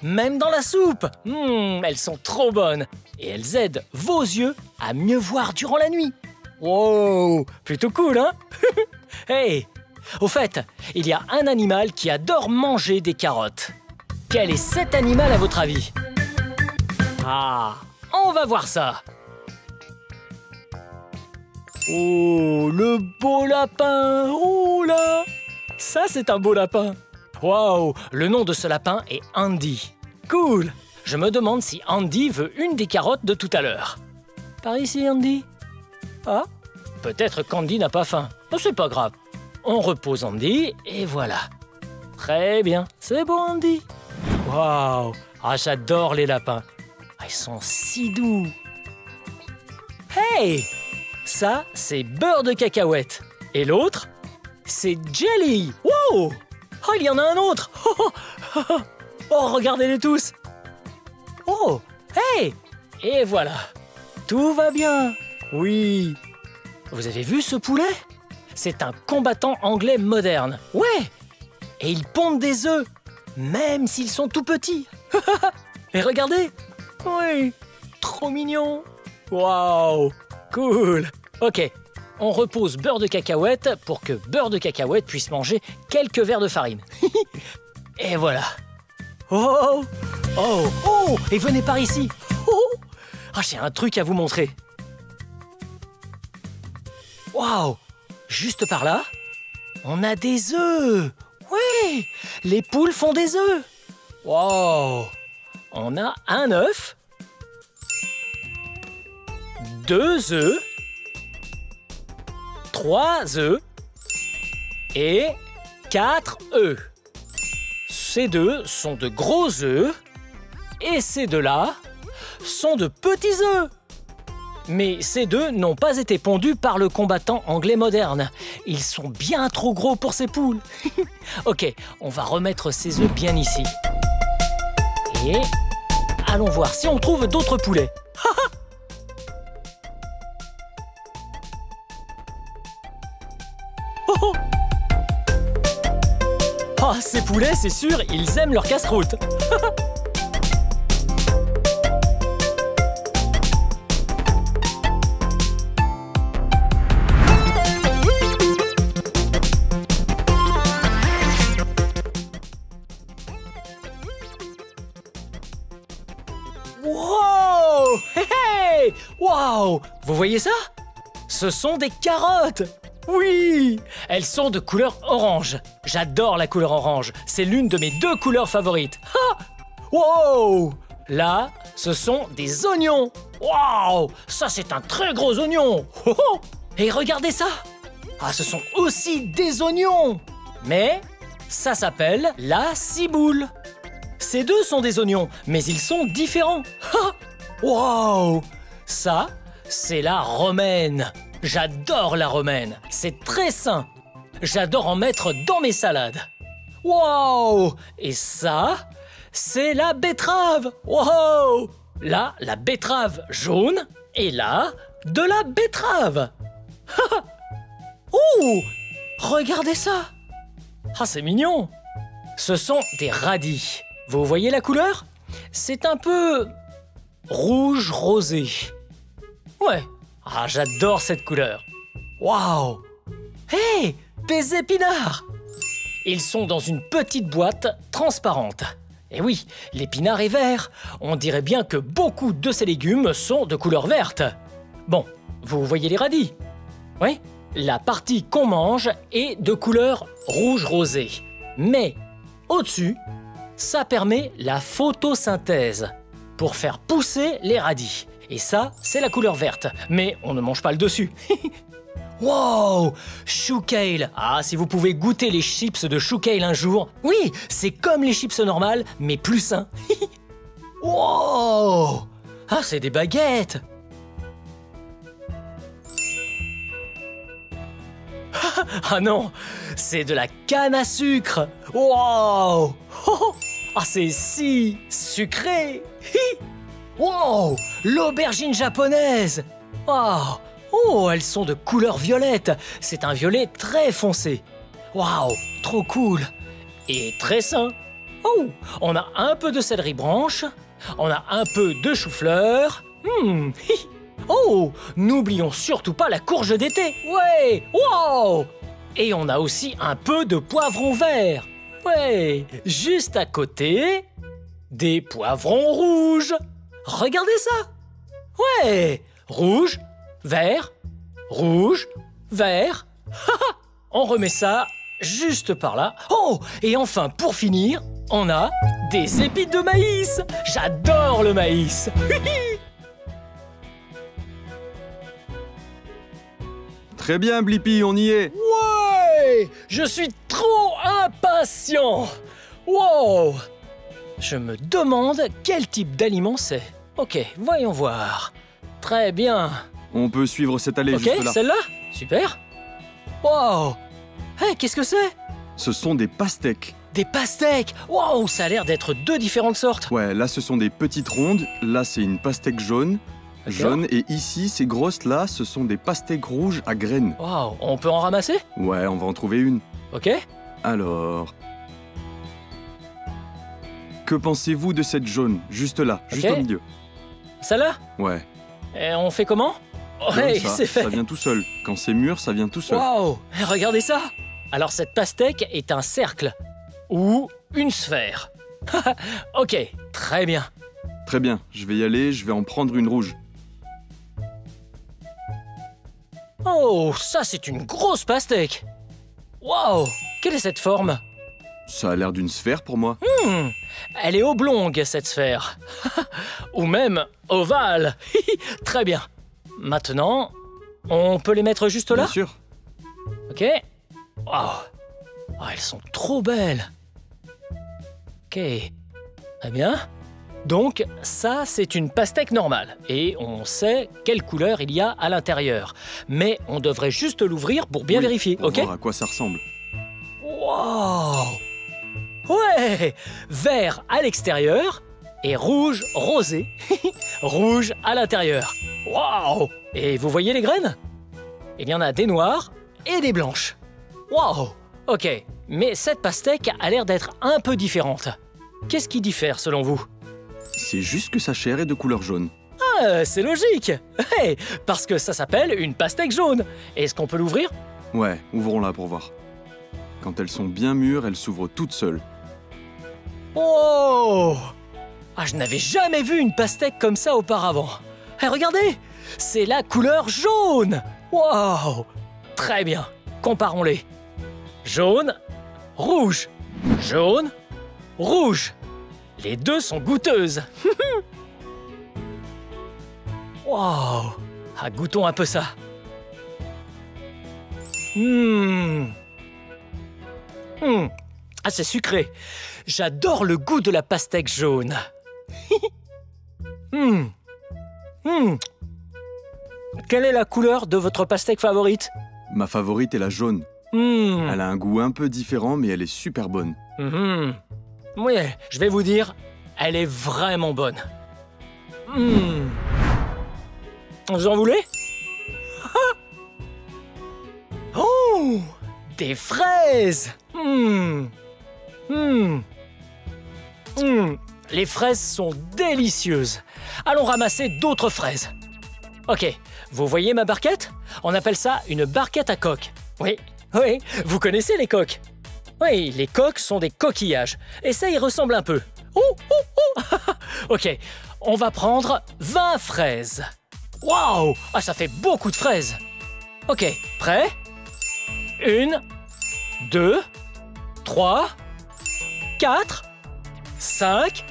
Même dans la soupe. Elles sont trop bonnes. Et elles aident vos yeux à mieux voir durant la nuit. Wow! Plutôt cool, hein? Hey! Au fait, il y a un animal qui adore manger des carottes. Quel est cet animal à votre avis? Ah! On va voir ça. Oh, le beau lapin. Oh là! Ça, c'est un beau lapin. Waouh! Le nom de ce lapin est Andy. Cool! Je me demande si Andy veut une des carottes de tout à l'heure. Par ici, Andy? Ah? Peut-être qu'Andy n'a pas faim. Mais c'est pas grave. On repose Andy et voilà. Très bien. C'est bon, Andy. Waouh! Ah, j'adore les lapins. Ils sont si doux. Hey! Ça, c'est beurre de cacahuète. Et l'autre, c'est jelly. Wow! Oh, il y en a un autre. Oh, regardez-les tous. Oh, hey! Et voilà. Tout va bien. Oui. Vous avez vu ce poulet? C'est un combattant anglais moderne. Ouais! Et ils pondent des œufs, même s'ils sont tout petits. Et regardez! Oui, trop mignon. Waouh, cool. Ok, on repose beurre de cacahuète pour que beurre de cacahuète puisse manger quelques verres de farine. Et voilà. Oh, oh, oh, et venez par ici. Oh, ah, j'ai un truc à vous montrer. Waouh, juste par là, on a des œufs. Oui, les poules font des œufs. Waouh. On a un œuf, 2 œufs, 3 œufs et 4 œufs. Ces deux sont de gros œufs et ces deux-là sont de petits œufs. Mais ces deux n'ont pas été pondus par le combattant anglais moderne. Ils sont bien trop gros pour ces poules. Ok, on va remettre ces œufs bien ici. Et allons voir si on trouve d'autres poulets. Oh, oh, ces poulets, c'est sûr, ils aiment leur casse-croûte. Wow! Hey! Wow! Vous voyez ça? Ce sont des carottes! Oui! Elles sont de couleur orange. J'adore la couleur orange. C'est l'une de mes 2 couleurs favorites. Ha! Wow! Là, ce sont des oignons. Wow! Ça, c'est un très gros oignon. Oh, oh! Et regardez ça! Ah, ce sont aussi des oignons. Mais ça s'appelle la ciboule. Ces deux sont des oignons, mais ils sont différents. Wow! Ça, c'est la romaine. J'adore la romaine. C'est très sain. J'adore en mettre dans mes salades. Wow! Et ça, c'est la betterave. Wow! Là, la betterave jaune. Et là, de la betterave. Oh! Regardez ça. Ah, c'est mignon. Ce sont des radis. Vous voyez la couleur? C'est un peu rouge rosé. Ouais, ah, j'adore cette couleur. Waouh! Hé, des épinards! Ils sont dans une petite boîte transparente. Et oui, l'épinard est vert. On dirait bien que beaucoup de ces légumes sont de couleur verte. Bon, vous voyez les radis? Oui, la partie qu'on mange est de couleur rouge rosé. Mais au-dessus, ça permet la photosynthèse pour faire pousser les radis. Et ça, c'est la couleur verte. Mais on ne mange pas le dessus. Wow! Chou kale! Ah, si vous pouvez goûter les chips de chou kale un jour. Oui, c'est comme les chips normales, mais plus sains. Wow! Ah, c'est des baguettes! Ah non, c'est de la canne à sucre! Wow! Ah, c'est si sucré! Wow! L'aubergine japonaise! Oh! Oh, elles sont de couleur violette. C'est un violet très foncé. Waouh, trop cool. Et très sain. Oh, on a un peu de céleri branche. On a un peu de chou-fleur. Oh, n'oublions surtout pas la courge d'été. Ouais, wow. Et on a aussi un peu de poivron vert. Ouais, juste à côté, des poivrons rouges. Regardez ça. Ouais, rouge, vert, rouge, vert. On remet ça juste par là. Oh, et enfin, pour finir, on a des épis de maïs. J'adore le maïs. Très bien, Blippi, on y est. Ouais, je suis trop impatient. Wow. Je me demande quel type d'aliment c'est. Ok, voyons voir. Très bien. On peut suivre cette allée juste Ok, là. celle-là? Super. Wow. Hé, qu'est-ce que c'est? Ce sont des pastèques. Des pastèques. Wow, ça a l'air d'être deux différentes sortes. Ouais, là ce sont des petites rondes, là c'est une pastèque jaune. D'accord. Jaune, et ici, ces grosses là, ce sont des pastèques rouges à graines. Wow, on peut en ramasser? Ouais, on va en trouver une. Ok. Alors... Que pensez-vous de cette jaune, juste là, juste Ok. au milieu? Celle-là? Ouais. Et on fait comment? Comme Ouais, ça, c'est fait. ça vient tout seul. Quand c'est mûr, ça vient tout seul. Wow, regardez ça. Alors cette pastèque est un cercle ou une sphère. Ok, très bien. Très bien, je vais y aller, je vais en prendre une rouge. Oh, ça c'est une grosse pastèque. Wow, quelle est cette forme? Ça a l'air d'une sphère pour moi. Elle est oblongue, cette sphère. Ou même ovale. Très bien. Maintenant, on peut les mettre juste là? Bien sûr. Ok. Wow. Oh, elles sont trop belles. Ok. Très bien. Donc, ça, c'est une pastèque normale. Et on sait quelle couleur il y a à l'intérieur. Mais on devrait juste l'ouvrir pour bien Oui, vérifier, pour ok? voir à quoi ça ressemble. Wow! Ouais! Vert à l'extérieur et rouge rosé. Rouge à l'intérieur. Wow! Et vous voyez les graines? Il y en a des noires et des blanches. Wow! Ok, mais cette pastèque a l'air d'être un peu différente. Qu'est-ce qui diffère selon vous? C'est juste que sa chair est de couleur jaune. Ah, c'est logique! Hey, parce que ça s'appelle une pastèque jaune. Est-ce qu'on peut l'ouvrir? Ouais, ouvrons-la pour voir. Quand elles sont bien mûres, elles s'ouvrent toutes seules. Oh! Ah, je n'avais jamais vu une pastèque comme ça auparavant. Eh, regardez! C'est la couleur jaune! Wow! Très bien, comparons-les. Jaune, rouge. Jaune, rouge. Les deux sont goûteuses. Wow! Ah, goûtons un peu ça. Ah, c'est sucré. J'adore le goût de la pastèque jaune. Quelle est la couleur de votre pastèque favorite? Ma favorite est la jaune. Elle a un goût un peu différent, mais elle est super bonne. Oui, je vais vous dire, elle est vraiment bonne. Vous en voulez? Oh! Des les fraises sont délicieuses. Allons ramasser d'autres fraises. Ok, vous voyez ma barquette? On appelle ça une barquette à coque. Oui, oui, vous connaissez les coques? Oui, les coques sont des coquillages. Et ça y ressemble un peu. Ok, on va prendre 20 fraises. Waouh! Ah, ça fait beaucoup de fraises. Ok, prêt? 1, 2, 3, 4, 5,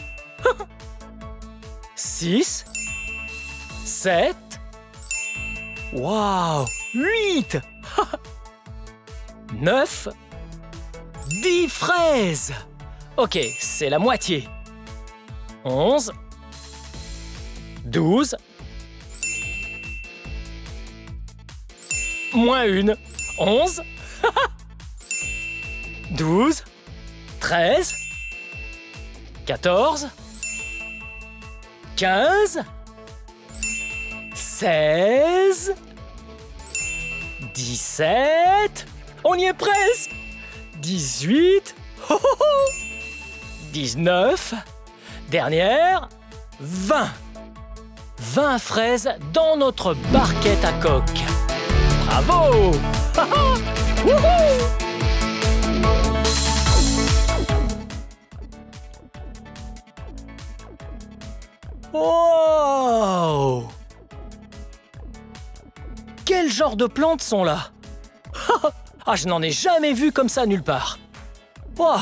6, 7, waouh, 8, 9, 10 fraises. Ok, c'est la moitié. 11, 12, moins 1, 11, 12, 13, 14, 15, 16, 17, on y est presque, 18, 19, dernière, 20. 20 fraises dans notre barquette à coque. Bravo! Wouhou! Oh! Quel genre de plantes sont là? Ah, je n'en ai jamais vu comme ça nulle part. Wow!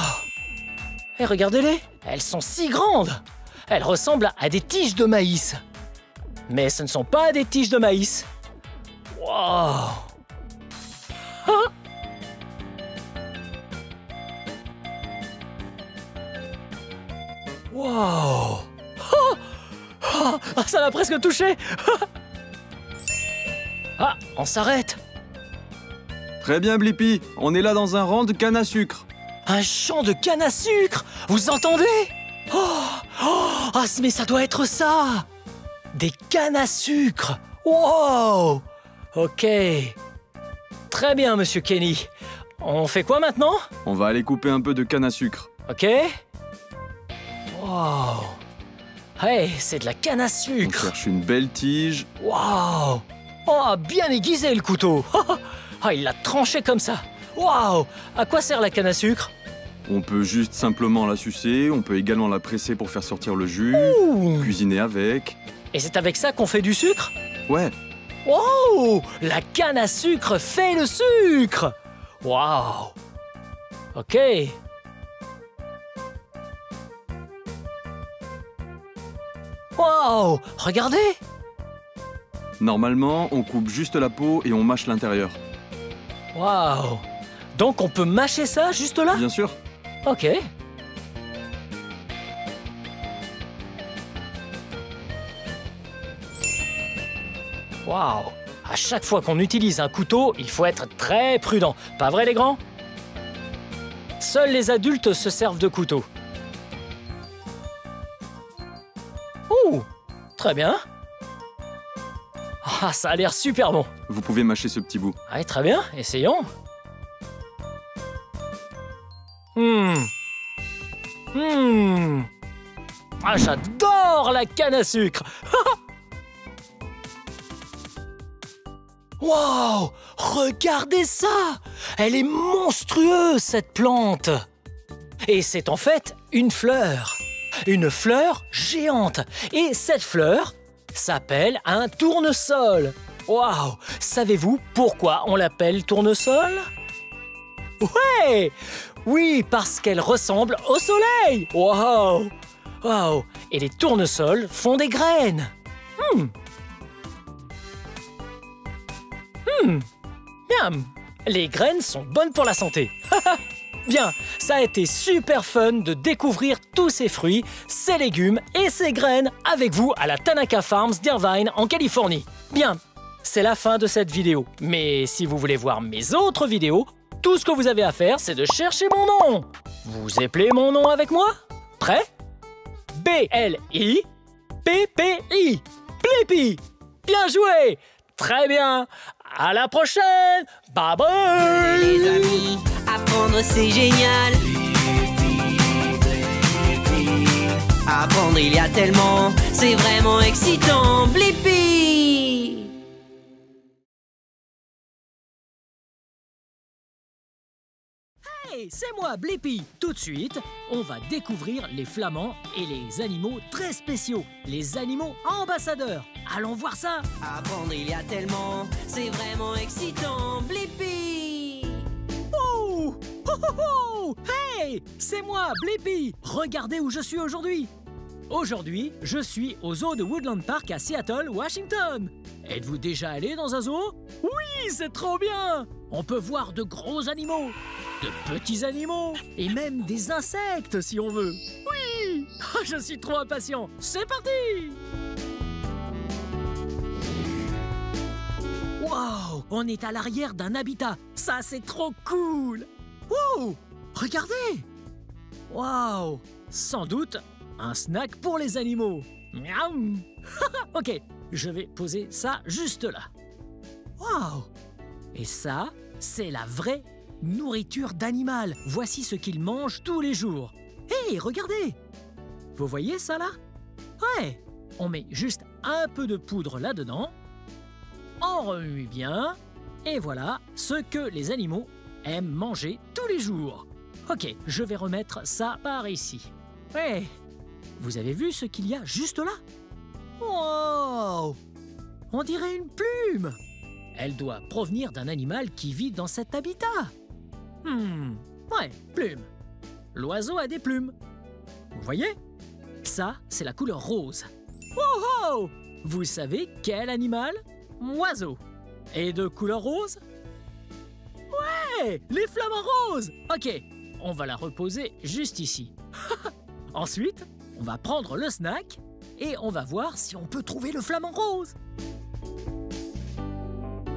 Et regardez-les, elles sont si grandes. Elles ressemblent à des tiges de maïs. Mais ce ne sont pas des tiges de maïs. Wow! Wow! Ça m'a presque touché. Ah, on s'arrête. Très bien, Blippi. On est là dans un rang de canne à sucre. Un champ de canne à sucre. Vous entendez? Ah, mais ça doit être ça. Des cannes à sucre. Wow! Ok. Très bien, Monsieur Kenny. On fait quoi maintenant? On va aller couper un peu de canne à sucre. Ok. Wow! Hey, c'est de la canne à On sucre! cherche une belle tige. Wow! Oh, bien aiguisé le couteau! Ah, il l'a tranché comme ça! Wow! À quoi sert la canne à sucre? On peut juste simplement la sucer, on peut également la presser pour faire sortir le jus, Ouh. cuisiner avec. Et c'est avec ça qu'on fait du sucre? Ouais, Wow! La canne à sucre fait le sucre! Wow! Ok. Wow! Regardez! normalement, on coupe juste la peau et on mâche l'intérieur. Wow! Donc on peut mâcher ça juste là? Bien sûr. Ok. Wow! À chaque fois qu'on utilise un couteau, il faut être très prudent. Pas vrai les grands? Seuls les adultes se servent de couteau. Ouh! Très bien. Ah, ça a l'air super bon. Vous pouvez mâcher ce petit bout. Ouais, très bien, essayons. Ah, j'adore la canne à sucre. Wow! Regardez ça! Elle est monstrueuse, cette plante! Et c'est en fait une fleur. Une fleur géante. Et cette fleur s'appelle un tournesol. Wow! Savez-vous pourquoi on l'appelle tournesol? Ouais! Oui, parce qu'elle ressemble au soleil! Wow! Wow! Et les tournesols font des graines. Miam! Les graines sont bonnes pour la santé. Bien, ça a été super fun de découvrir tous ces fruits, ces légumes et ces graines avec vous à la Tanaka Farms d'Irvine en Californie. Bien, c'est la fin de cette vidéo. Mais si vous voulez voir mes autres vidéos, tout ce que vous avez à faire, c'est de chercher mon nom. Vous appelez mon nom avec moi? Prêt? B-L-I-P-P-I. Blippi. Bien joué. Très bien. À la prochaine. Bye bye. Les amis, apprendre c'est génial. Apprendre il y a tellement, c'est vraiment excitant. Blippi! Hey, c'est moi, Blippi. Tout de suite, on va découvrir les flamands et les animaux très spéciaux, les animaux ambassadeurs. Allons voir ça. Apprendre il y a tellement, c'est vraiment excitant. Blippi! Oh! Oh, oh, oh! Hey, c'est moi, Blippi. Regardez où je suis aujourd'hui. Aujourd'hui, je suis au zoo de Woodland Park à Seattle, Washington. Êtes-vous déjà allé dans un zoo? Oui, c'est trop bien! On peut voir de gros animaux, de petits animaux et même des insectes si on veut. Oui! Oh, je suis trop impatient. C'est parti! Wow! On est à l'arrière d'un habitat. Ça, c'est trop cool! Wow! Regardez! Wow! Sans doute un snack pour les animaux. Miaou! Ok, je vais poser ça juste là. Wow! Et ça, c'est la vraie nourriture d'animal. Voici ce qu'il mange tous les jours. Hé, regardez! Vous voyez ça là? Ouais! On met juste un peu de poudre là-dedans. On remue bien. Et voilà ce que les animaux aiment manger tous les jours. Ok, je vais remettre ça par ici. Ouais! Vous avez vu ce qu'il y a juste là? Wow! On dirait une plume! Elle doit provenir d'un animal qui vit dans cet habitat. Ouais, plume. L'oiseau a des plumes. Vous voyez? Ça, c'est la couleur rose. Oh oh! Vous savez quel animal? Oiseau. Et de couleur rose? Ouais! Les flamants roses! Ok, on va la reposer juste ici. Ensuite, on va prendre le snack et on va voir si on peut trouver le flamant rose.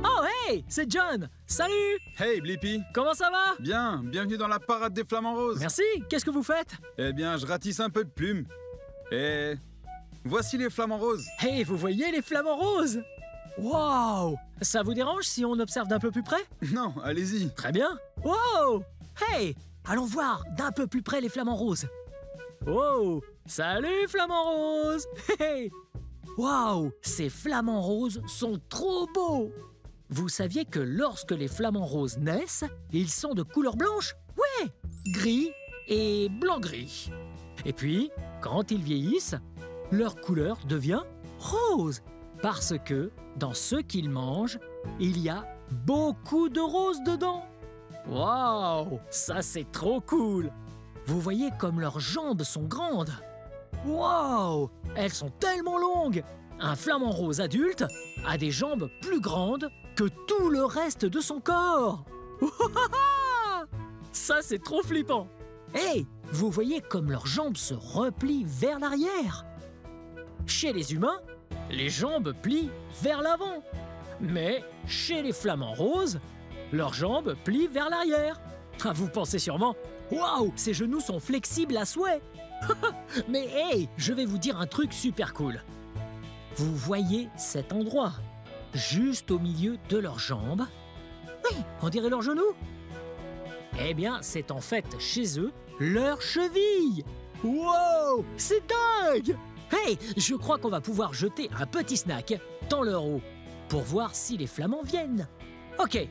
Oh hey, c'est John. Salut. Hey Blippi. Comment ça va? Bien, bienvenue dans la parade des flamants roses. Merci, qu'est-ce que vous faites? Eh bien, je ratisse un peu de plumes. Et voici les flamants roses. Hey, vous voyez les flamants roses? Wow! Ça vous dérange si on observe d'un peu plus près? Non, allez-y. Très bien. Wow! Hey, allons voir d'un peu plus près les flamants roses. Oh! Salut flamants roses! Hey! Waouh! Ces flamants roses sont trop beaux! Vous saviez que lorsque les flamants roses naissent, ils sont de couleur blanche? Ouais! Gris et blanc-gris. Et puis, quand ils vieillissent, leur couleur devient rose. Parce que, dans ce qu'ils mangent, il y a beaucoup de roses dedans. Waouh! Ça, c'est trop cool! Vous voyez comme leurs jambes sont grandes. Wow! Elles sont tellement longues. Un flamant rose adulte a des jambes plus grandes que tout le reste de son corps. Ça, c'est trop flippant. Hey, vous voyez comme leurs jambes se replient vers l'arrière. Chez les humains, les jambes plient vers l'avant. Mais chez les flamants roses, leurs jambes plient vers l'arrière. Vous pensez sûrement, waouh, ces genoux sont flexibles à souhait. Mais hey, je vais vous dire un truc super cool. Vous voyez cet endroit, juste au milieu de leurs jambes? Oui, on dirait leurs genoux. Eh bien, c'est en fait chez eux leur cheville. Wow, c'est dingue! Hey, je crois qu'on va pouvoir jeter un petit snack dans leur eau pour voir si les flamands viennent. Ok.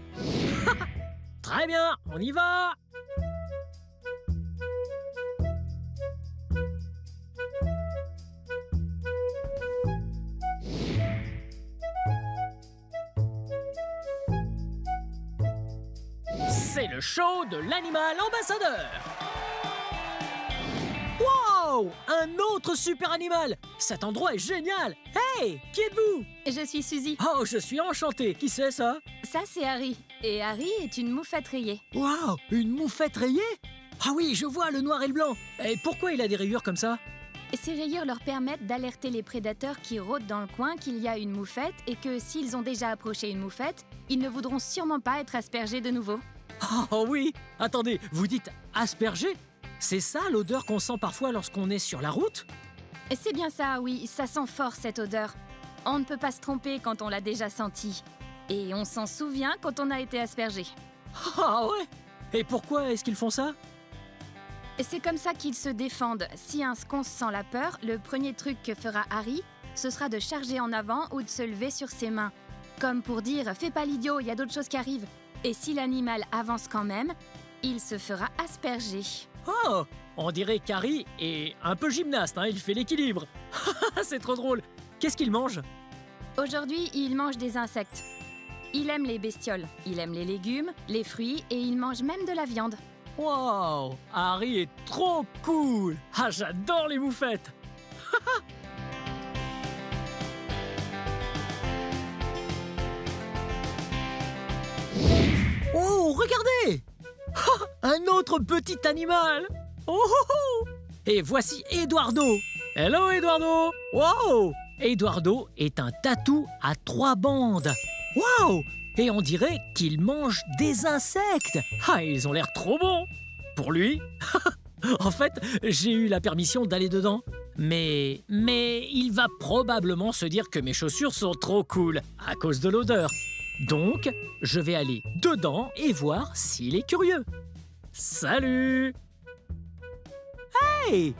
Très bien, on y va. C'est le show de l'animal ambassadeur. Wow! Un autre super animal! Cet endroit est génial! Hey! Qui êtes-vous? Je suis Suzy. Oh, je suis enchanté! Qui c'est ça? Ça, c'est Harry. Et Harry est une moufette rayée. Wow! Une moufette rayée? Ah oui, je vois le noir et le blanc. Et pourquoi il a des rayures comme ça? Ces rayures leur permettent d'alerter les prédateurs qui rôdent dans le coin qu'il y a une moufette et que s'ils ont déjà approché une moufette, ils ne voudront sûrement pas être aspergés de nouveau. Oh oui! Attendez, vous dites asperger? C'est ça l'odeur qu'on sent parfois lorsqu'on est sur la route? C'est bien ça, oui. Ça sent fort, cette odeur. On ne peut pas se tromper quand on l'a déjà senti. Et on s'en souvient quand on a été aspergé. Ah ouais? Et pourquoi est-ce qu'ils font ça? C'est comme ça qu'ils se défendent. Si un sconce sent la peur, le premier truc que fera Harry, ce sera de charger en avant ou de se lever sur ses mains. Comme pour dire « fais pas l'idiot, il y a d'autres choses qui arrivent ». Et si l'animal avance quand même, il se fera asperger. Oh, on dirait qu'Harry est un peu gymnaste, hein, il fait l'équilibre. C'est trop drôle. Qu'est-ce qu'il mange? Aujourd'hui, il mange des insectes. Il aime les bestioles, il aime les légumes, les fruits et il mange même de la viande. Wow, Harry est trop cool. Ah, j'adore les moufettes. Oh, regardez! Un autre petit animal! Oh, oh, oh. Et voici Eduardo! Hello, Eduardo! Wow! Eduardo est un tatou à 3 bandes. Wow! Et on dirait qu'il mange des insectes. Ah, ils ont l'air trop bons! Pour lui? En fait, j'ai eu la permission d'aller dedans. Mais il va probablement se dire que mes chaussures sont trop cool à cause de l'odeur. Donc, je vais aller dedans et voir s'il est curieux. Salut! Hey!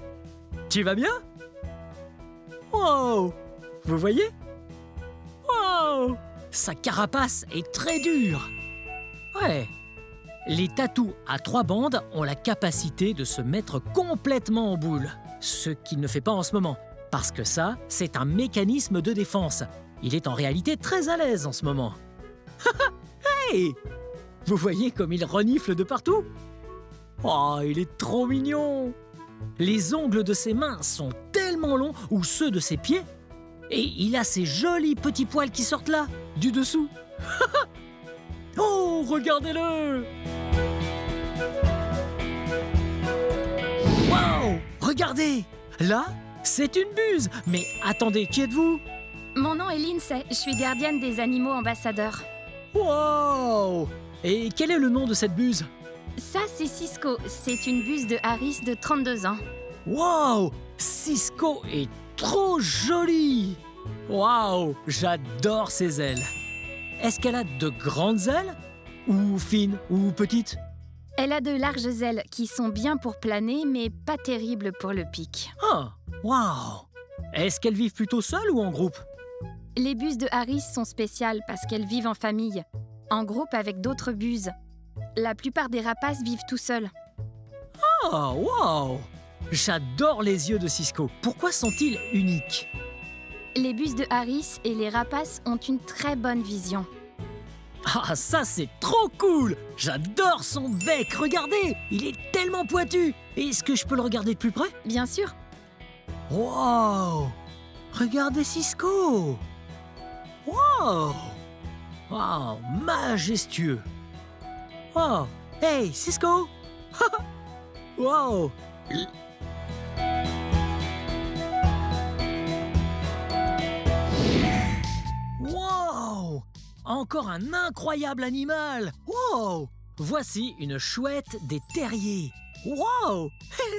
Tu vas bien? Wow! Vous voyez? Wow! Sa carapace est très dure. Ouais. Les tatous à 3 bandes ont la capacité de se mettre complètement en boule. Ce qu'il ne fait pas en ce moment. Parce que ça, c'est un mécanisme de défense. Il est en réalité très à l'aise en ce moment. Hey! Vous voyez comme il renifle de partout? Oh, il est trop mignon! Les ongles de ses mains sont tellement longs, ou ceux de ses pieds. Et il a ces jolis petits poils qui sortent là, du dessous. Oh, regardez-le! Wow! Regardez! Là, c'est une buse. Mais attendez, qui êtes-vous? Mon nom est Lindsay, je suis gardienne des animaux ambassadeurs. Wow! Et quel est le nom de cette buse? Ça, c'est Cisco. C'est une buse de Harris de 32 ans. Wow! Cisco est trop jolie! Wow! J'adore ses ailes. Est-ce qu'elle a de grandes ailes? Ou fines? Ou petites? Elle a de larges ailes qui sont bien pour planer, mais pas terribles pour le pic. Ah! Wow! Est-ce qu'elles vivent plutôt seules ou en groupe? Les buses de Harris sont spéciales parce qu'elles vivent en famille, en groupe avec d'autres buses. La plupart des rapaces vivent tout seuls. Ah, wow! J'adore les yeux de Cisco. Pourquoi sont-ils uniques? Les buses de Harris et les rapaces ont une très bonne vision. Ah, ça c'est trop cool! J'adore son bec, regardez! Il est tellement pointu! Est-ce que je peux le regarder de plus près? Bien sûr. Wow! Regardez Cisco! Wow! Wow! Majestueux! Wow! Hey, Cisco! Wow! Wow! Encore un incroyable animal! Wow! Voici une chouette des terriers. Wow!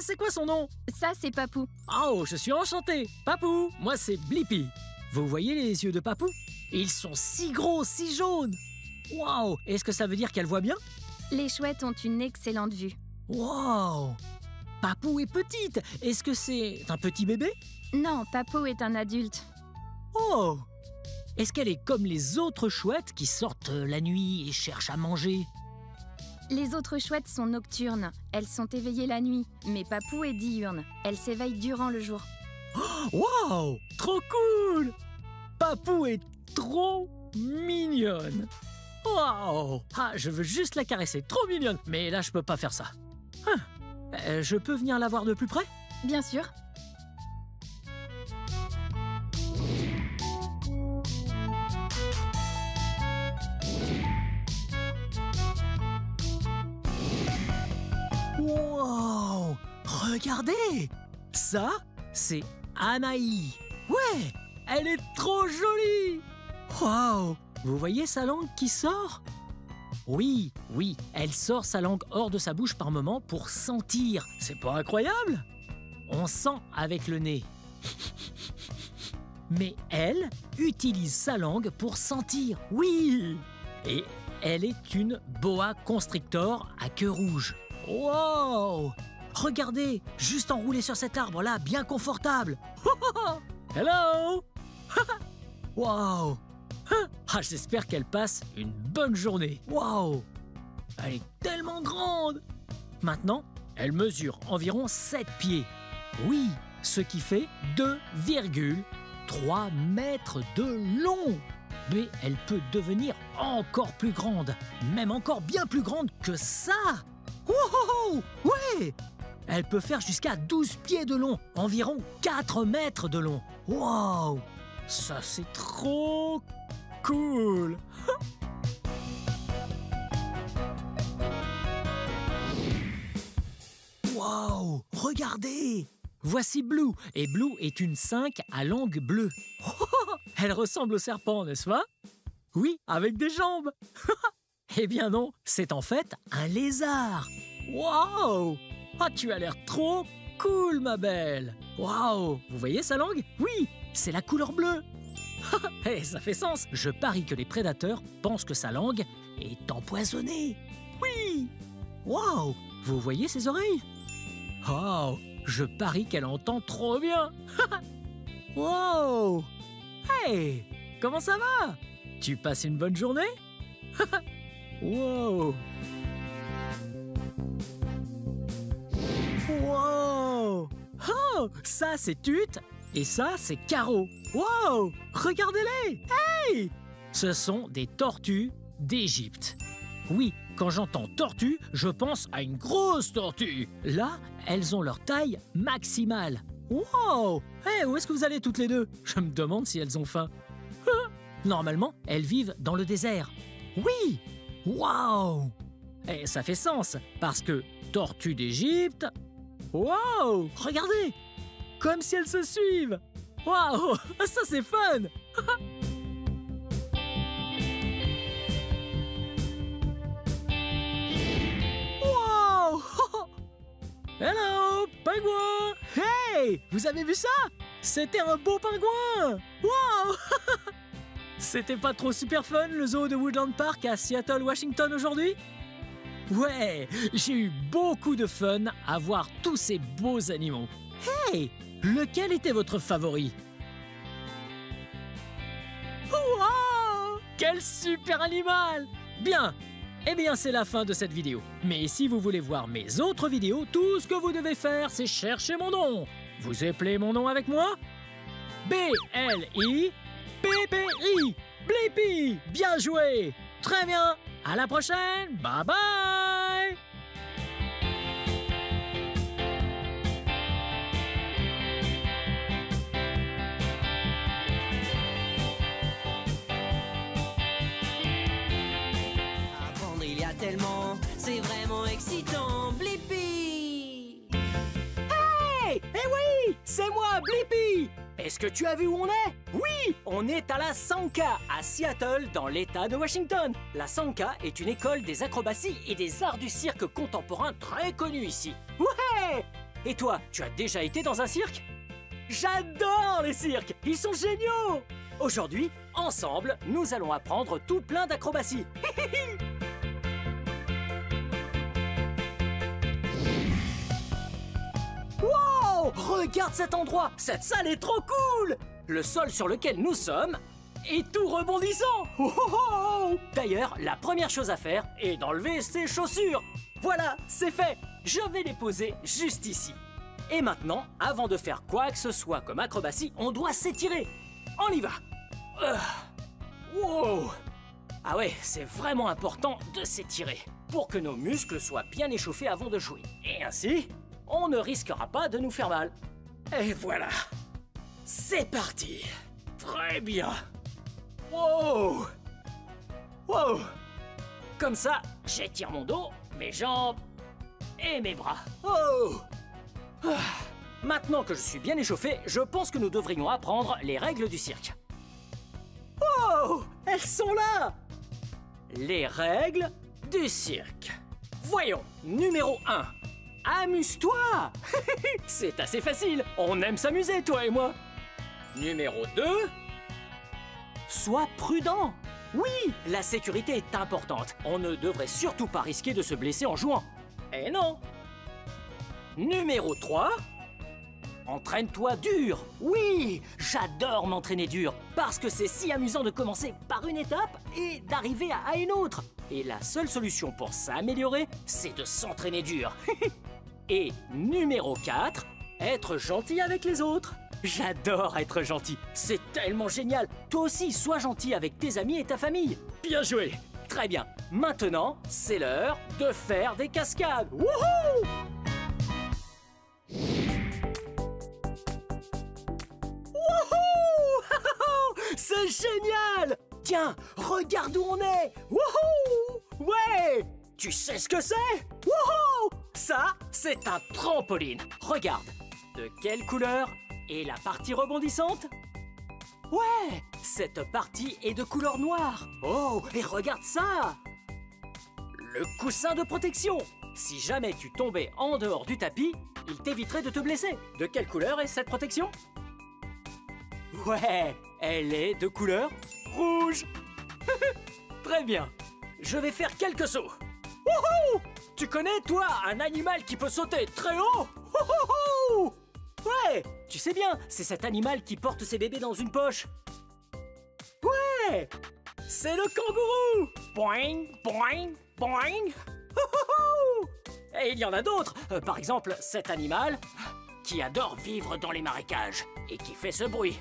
C'est quoi son nom? Ça, c'est Papou. Oh, je suis enchanté! Papou, moi c'est Blippi. Vous voyez les yeux de Papou? Ils sont si gros, si jaunes! Wow! Est-ce que ça veut dire qu'elle voit bien? Les chouettes ont une excellente vue. Wow! Papou est petite! Est-ce que c'est un petit bébé? Non, Papou est un adulte. Oh! Est-ce qu'elle est comme les autres chouettes qui sortent la nuit et cherchent à manger? Les autres chouettes sont nocturnes. Elles sont éveillées la nuit. Mais Papou est diurne. Elle s'éveille durant le jour. Wow! Trop cool! Papou est trop mignonne. Wow! Ah, je veux juste la caresser. Trop mignonne. Mais là, je peux pas faire ça. Je peux venir la voir de plus près? Bien sûr. Wow! Regardez! Ça, c'est Anaï. Ouais! Elle est trop jolie! Wow! Vous voyez sa langue qui sort? Oui, elle sort sa langue hors de sa bouche par moment pour sentir. C'est pas incroyable? On sent avec le nez. Mais elle utilise sa langue pour sentir. Oui! Et elle est une boa constrictor à queue rouge. Wow! Regardez, juste enroulé sur cet arbre-là, bien confortable. Hello. Wow. J'espère qu'elle passe une bonne journée. Wow. Elle est tellement grande. Maintenant, elle mesure environ 7 pieds. Oui, ce qui fait 2,3 mètres de long. Mais elle peut devenir encore plus grande, même encore bien plus grande que ça. Wow! Ouais! Elle peut faire jusqu'à 12 pieds de long, environ 4 mètres de long. Wow! Ça, c'est trop cool! Wow! Regardez! Voici Blue, et Blue est une 5 à langue bleue. Elle ressemble au serpent, n'est-ce pas? Oui, avec des jambes. Eh bien non, c'est en fait un lézard. Wow! Ah, tu as l'air trop cool, ma belle. Wow! Vous voyez sa langue? Oui, c'est la couleur bleue. Eh, ça fait sens. Je parie que les prédateurs pensent que sa langue est empoisonnée. Oui! Wow! Vous voyez ses oreilles? Wow! Je parie qu'elle entend trop bien. Wow! Hey! Comment ça va? Tu passes une bonne journée? Wow! Wow! Oh! Ça, c'est Tut et ça, c'est Caro. Wow! Regardez-les! Hey! Ce sont des tortues d'Égypte. Oui, quand j'entends tortue, je pense à une grosse tortue. Là, elles ont leur taille maximale. Wow! Hey, où est-ce que vous allez toutes les deux? Je me demande si elles ont faim. Normalement, elles vivent dans le désert. Oui! Wow! Et ça fait sens, parce que tortue d'Égypte... Wow! Regardez! Comme si elles se suivent! Wow! Ça, c'est fun! Wow! Hello, pingouin! Hey! Vous avez vu ça? C'était un beau pingouin! Wow! C'était pas trop super fun, le zoo de Woodland Park à Seattle, Washington aujourd'hui? Ouais, j'ai eu beaucoup de fun à voir tous ces beaux animaux. Hey! Lequel était votre favori? Wow! Quel super animal! Bien! Eh bien, c'est la fin de cette vidéo. Mais si vous voulez voir mes autres vidéos, tout ce que vous devez faire, c'est chercher mon nom. Vous appelez mon nom avec moi? B-L-I-P-P-I. Blippi! Bien joué! Très bien! À la prochaine! Bye bye! Apprendre, il y a tellement, c'est vraiment excitant, Blippi! Hey! Eh oui! C'est moi, Blippi! Est-ce que tu as vu où on est? Oui! On est à la Sanka, à Seattle, dans l'État de Washington. La Sanka est une école des acrobaties et des arts du cirque contemporain très connue ici. Ouais! Et toi, tu as déjà été dans un cirque? J'adore les cirques! Ils sont géniaux! Aujourd'hui, ensemble, nous allons apprendre tout plein d'acrobaties. Wow! Regarde cet endroit! Cette salle est trop cool! Le sol sur lequel nous sommes est tout rebondissant! Oh, oh, oh! D'ailleurs, la première chose à faire est d'enlever ses chaussures. Voilà, c'est fait! Je vais les poser juste ici. Et maintenant, avant de faire quoi que ce soit comme acrobatie, on doit s'étirer. On y va! Wow! Ah ouais, c'est vraiment important de s'étirer pour que nos muscles soient bien échauffés avant de jouer. Et ainsi, on ne risquera pas de nous faire mal. Et voilà. C'est parti. Très bien. Wow. Wow. Comme ça, j'étire mon dos, mes jambes et mes bras. Oh. Ah. Maintenant que je suis bien échauffé, je pense que nous devrions apprendre les règles du cirque. Oh. Elles sont là. Les règles du cirque. Voyons, numéro 1. Amuse-toi! C'est assez facile, on aime s'amuser, toi et moi. Numéro 2. Sois prudent. Oui, la sécurité est importante. On ne devrait surtout pas risquer de se blesser en jouant. Et non. Numéro 3. Entraîne-toi dur. Oui, j'adore m'entraîner dur parce que c'est si amusant de commencer par une étape et d'arriver à une autre. Et la seule solution pour s'améliorer, c'est de s'entraîner dur. Et numéro 4, être gentil avec les autres. J'adore être gentil, c'est tellement génial. Toi aussi, sois gentil avec tes amis et ta famille. Bien joué. Très bien. Maintenant, c'est l'heure de faire des cascades. Wouhou! C'est génial! Tiens, regarde où on est! Wouhou! Ouais! Tu sais ce que c'est? Wouhou! Ça, c'est un trampoline. Regarde. De quelle couleur est la partie rebondissante? Ouais! Cette partie est de couleur noire. Oh, et regarde ça! Le coussin de protection. Si jamais tu tombais en dehors du tapis, il t'éviterait de te blesser. De quelle couleur est cette protection? Ouais, elle est de couleur rouge. Très bien. Je vais faire quelques sauts. Wouhou! Tu connais, toi, un animal qui peut sauter très haut? Wouhou! Ouais, tu sais bien, c'est cet animal qui porte ses bébés dans une poche. Ouais, c'est le kangourou. Boing, boing, boing. Wouhou! Et il y en a d'autres. Par exemple, cet animal qui adore vivre dans les marécages et qui fait ce bruit.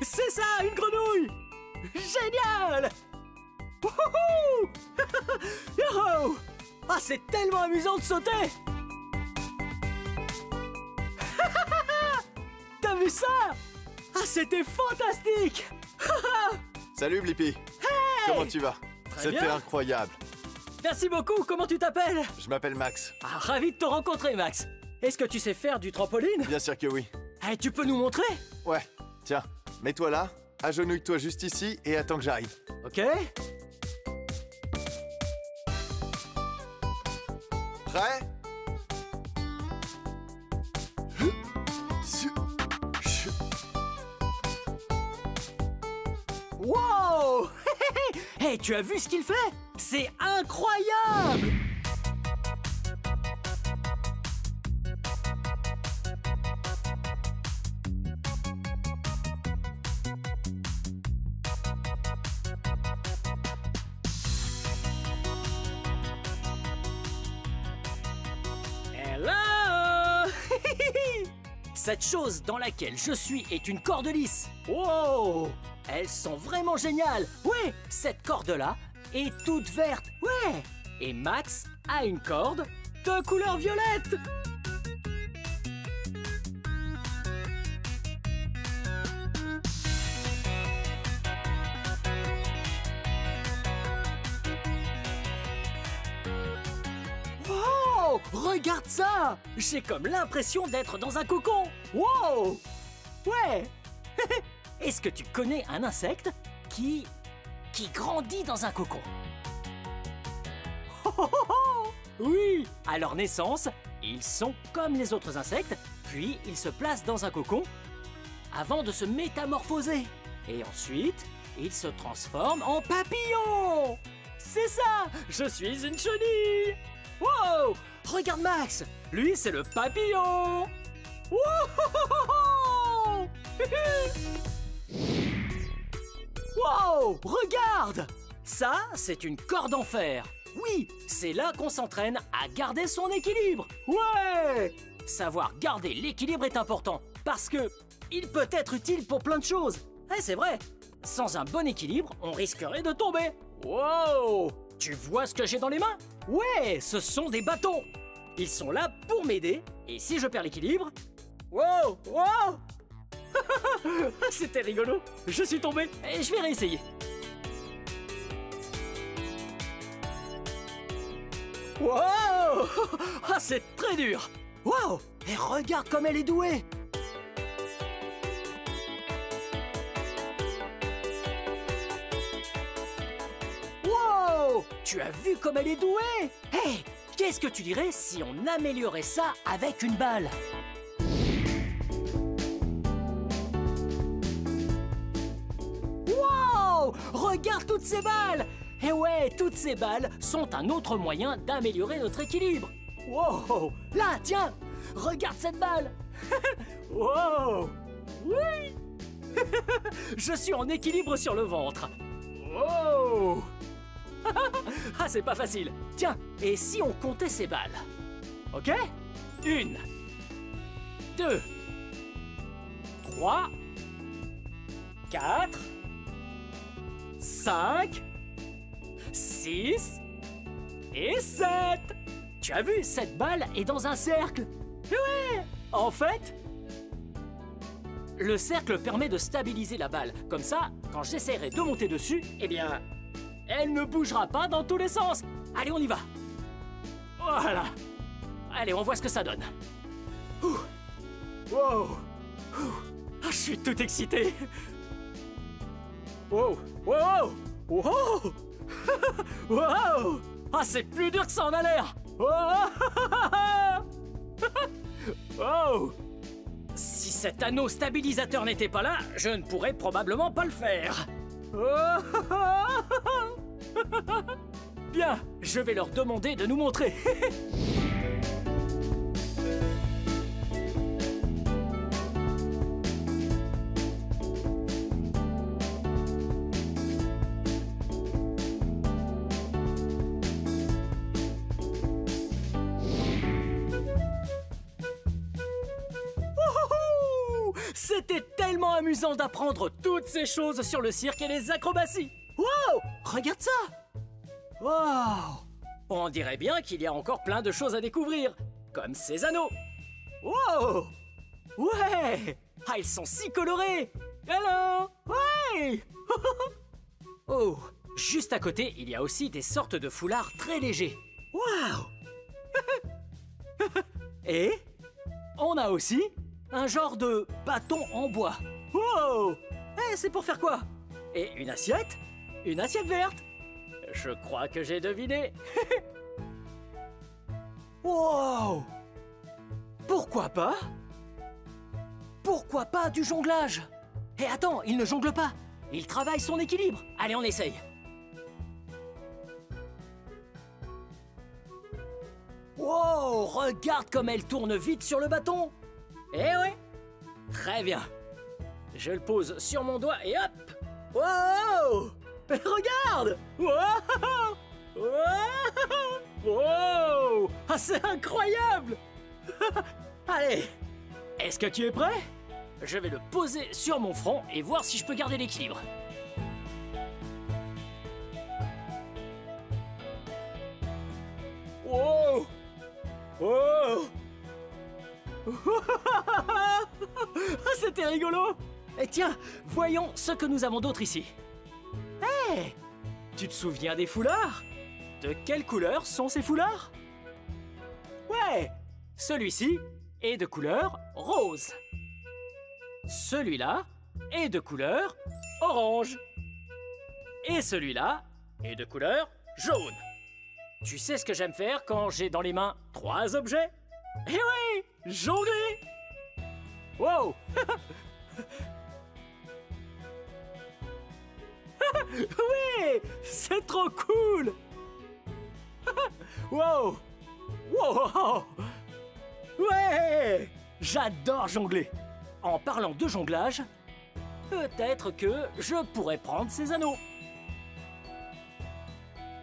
C'est ça, une grenouille! Génial! Yo! Ah, c'est tellement amusant de sauter! T'as vu ça? Ah, c'était fantastique! Salut Blippi. Hey! Comment tu vas? Très C'était bien. incroyable. Merci beaucoup, comment tu t'appelles? Je m'appelle Max. Ah, ravi de te rencontrer, Max. Est-ce que tu sais faire du trampoline? Bien sûr que oui. Eh, tu peux nous montrer? Ouais, tiens, mets-toi là, agenouille-toi juste ici et attends que j'arrive. Ok. Prêt? Wow! Hey, tu as vu ce qu'il fait? C'est incroyable! Hello! Cette chose dans laquelle je suis est une corde lisse. Wow! Elles sont vraiment géniales. Ouais, cette corde-là est toute verte. Ouais! Et Max a une corde de couleur violette. Wow! Regarde ça! J'ai comme l'impression d'être dans un cocon. Wow! Ouais! Est-ce que tu connais un insecte qui grandit dans un cocon? Oui! À leur naissance, ils sont comme les autres insectes, puis ils se placent dans un cocon avant de se métamorphoser. Et ensuite, ils se transforment en papillons! C'est ça! Je suis une chenille! Wow! Regarde Max! Lui, c'est le papillon! Wow! Wow! Regarde! Ça, c'est une corde en fer. Oui, c'est là qu'on s'entraîne à garder son équilibre. Ouais! Savoir garder l'équilibre est important parce que il peut être utile pour plein de choses. Eh, c'est vrai. Sans un bon équilibre, on risquerait de tomber. Wow! Tu vois ce que j'ai dans les mains? Ouais, ce sont des bâtons. Ils sont là pour m'aider et si je perds l'équilibre... Wow! Wow! C'était rigolo. Je suis tombé et je vais réessayer. Wow! Ah, c'est très dur. Wow! Et regarde comme elle est douée. Wow! Tu as vu comme elle est douée? Hey! Qu'est-ce que tu dirais si on améliorait ça avec une balle? Wow! Regarde toutes ces balles! Et ouais, toutes ces balles sont un autre moyen d'améliorer notre équilibre. Wow! Là, tiens! Regarde cette balle! Wow! Oui! Je suis en équilibre sur le ventre. Wow! Ah, c'est pas facile. Tiens, et si on comptait ces balles? Ok? 1, 2, 3, 4, 5, 6 et 7. Tu as vu, cette balle est dans un cercle. Ouais! En fait, le cercle permet de stabiliser la balle. Comme ça, quand j'essaierai de monter dessus, eh bien, elle ne bougera pas dans tous les sens. Allez, on y va. Voilà. Allez, on voit ce que ça donne. Ouh. Wow. Ouh. Ah, je suis tout excité. Wow. Wow. Wow. Wow. Ah, c'est plus dur que ça en a l'air. Oh. Si cet anneau stabilisateur n'était pas là, je ne pourrais probablement pas le faire. Bien, je vais leur demander de nous montrer. C'était tellement amusant d'apprendre toutes ces choses sur le cirque et les acrobaties. Wow! Regarde ça! Wow! On dirait bien qu'il y a encore plein de choses à découvrir, comme ces anneaux. Wow! Ouais! Ah, ils sont si colorés! Hello! Ouais! Oh! Juste à côté, il y a aussi des sortes de foulards très légers. Wow! Et on a aussi un genre de bâton en bois. Wow! Eh, c'est pour faire quoi? Et une assiette? Une assiette verte? Je crois que j'ai deviné. Wow! Pourquoi pas? Pourquoi pas du jonglage? Et attends, il ne jongle pas. Il travaille son équilibre. Allez, on essaye. Wow! Regarde comme elle tourne vite sur le bâton. Eh ouais! Très bien. Je le pose sur mon doigt et hop! Wow! Regarde! Wow! Wow! Wow! Ah, c'est incroyable! Allez! Est-ce que tu es prêt? Je vais le poser sur mon front et voir si je peux garder l'équilibre. Wow! Wow! C'était rigolo! Et tiens, voyons ce que nous avons d'autre ici. Hé! Tu te souviens des foulards? De quelle couleur sont ces foulards? Ouais! Celui-ci est de couleur rose. Celui-là est de couleur orange. Et celui-là est de couleur jaune. Tu sais ce que j'aime faire quand j'ai dans les mains 3 objets? Eh oui! Jongler! Wow! Oui! C'est trop cool! Wow! Wow! Ouais! J'adore jongler! En parlant de jonglage, peut-être que je pourrais prendre ces anneaux.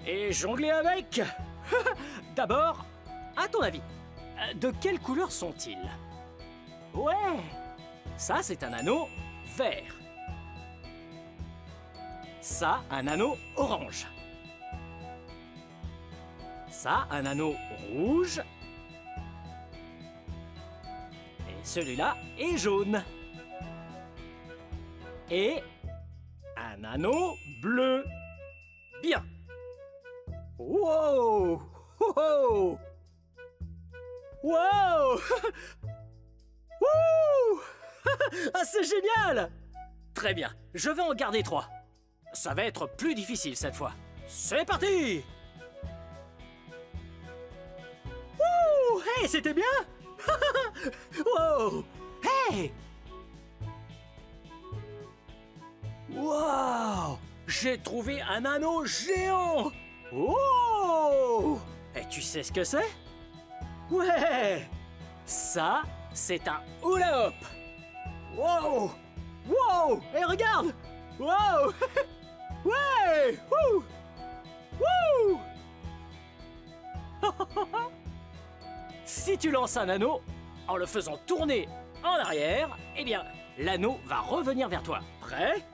Et jongler avec! D'abord, à ton avis, de quelle couleur sont-ils? Ouais! Ça, c'est un anneau vert. Ça, un anneau orange. Ça, un anneau rouge. Et celui-là est jaune. Et un anneau bleu. Bien. Wow! Wow! Wow! Wouh! Ah, c'est génial! Très bien, je vais en garder 3. Ça va être plus difficile cette fois. C'est parti! Wouh! Hey, c'était bien! Wow! Hey! Wow! J'ai trouvé un anneau géant! Oh! Et tu sais ce que c'est? Ouais! Ça, c'est un hula hoop! Wow! Wow! Et regarde! Wow! Ouais! Wouh! Wouh! Si tu lances un anneau, en le faisant tourner en arrière, eh bien, l'anneau va revenir vers toi. Prêt?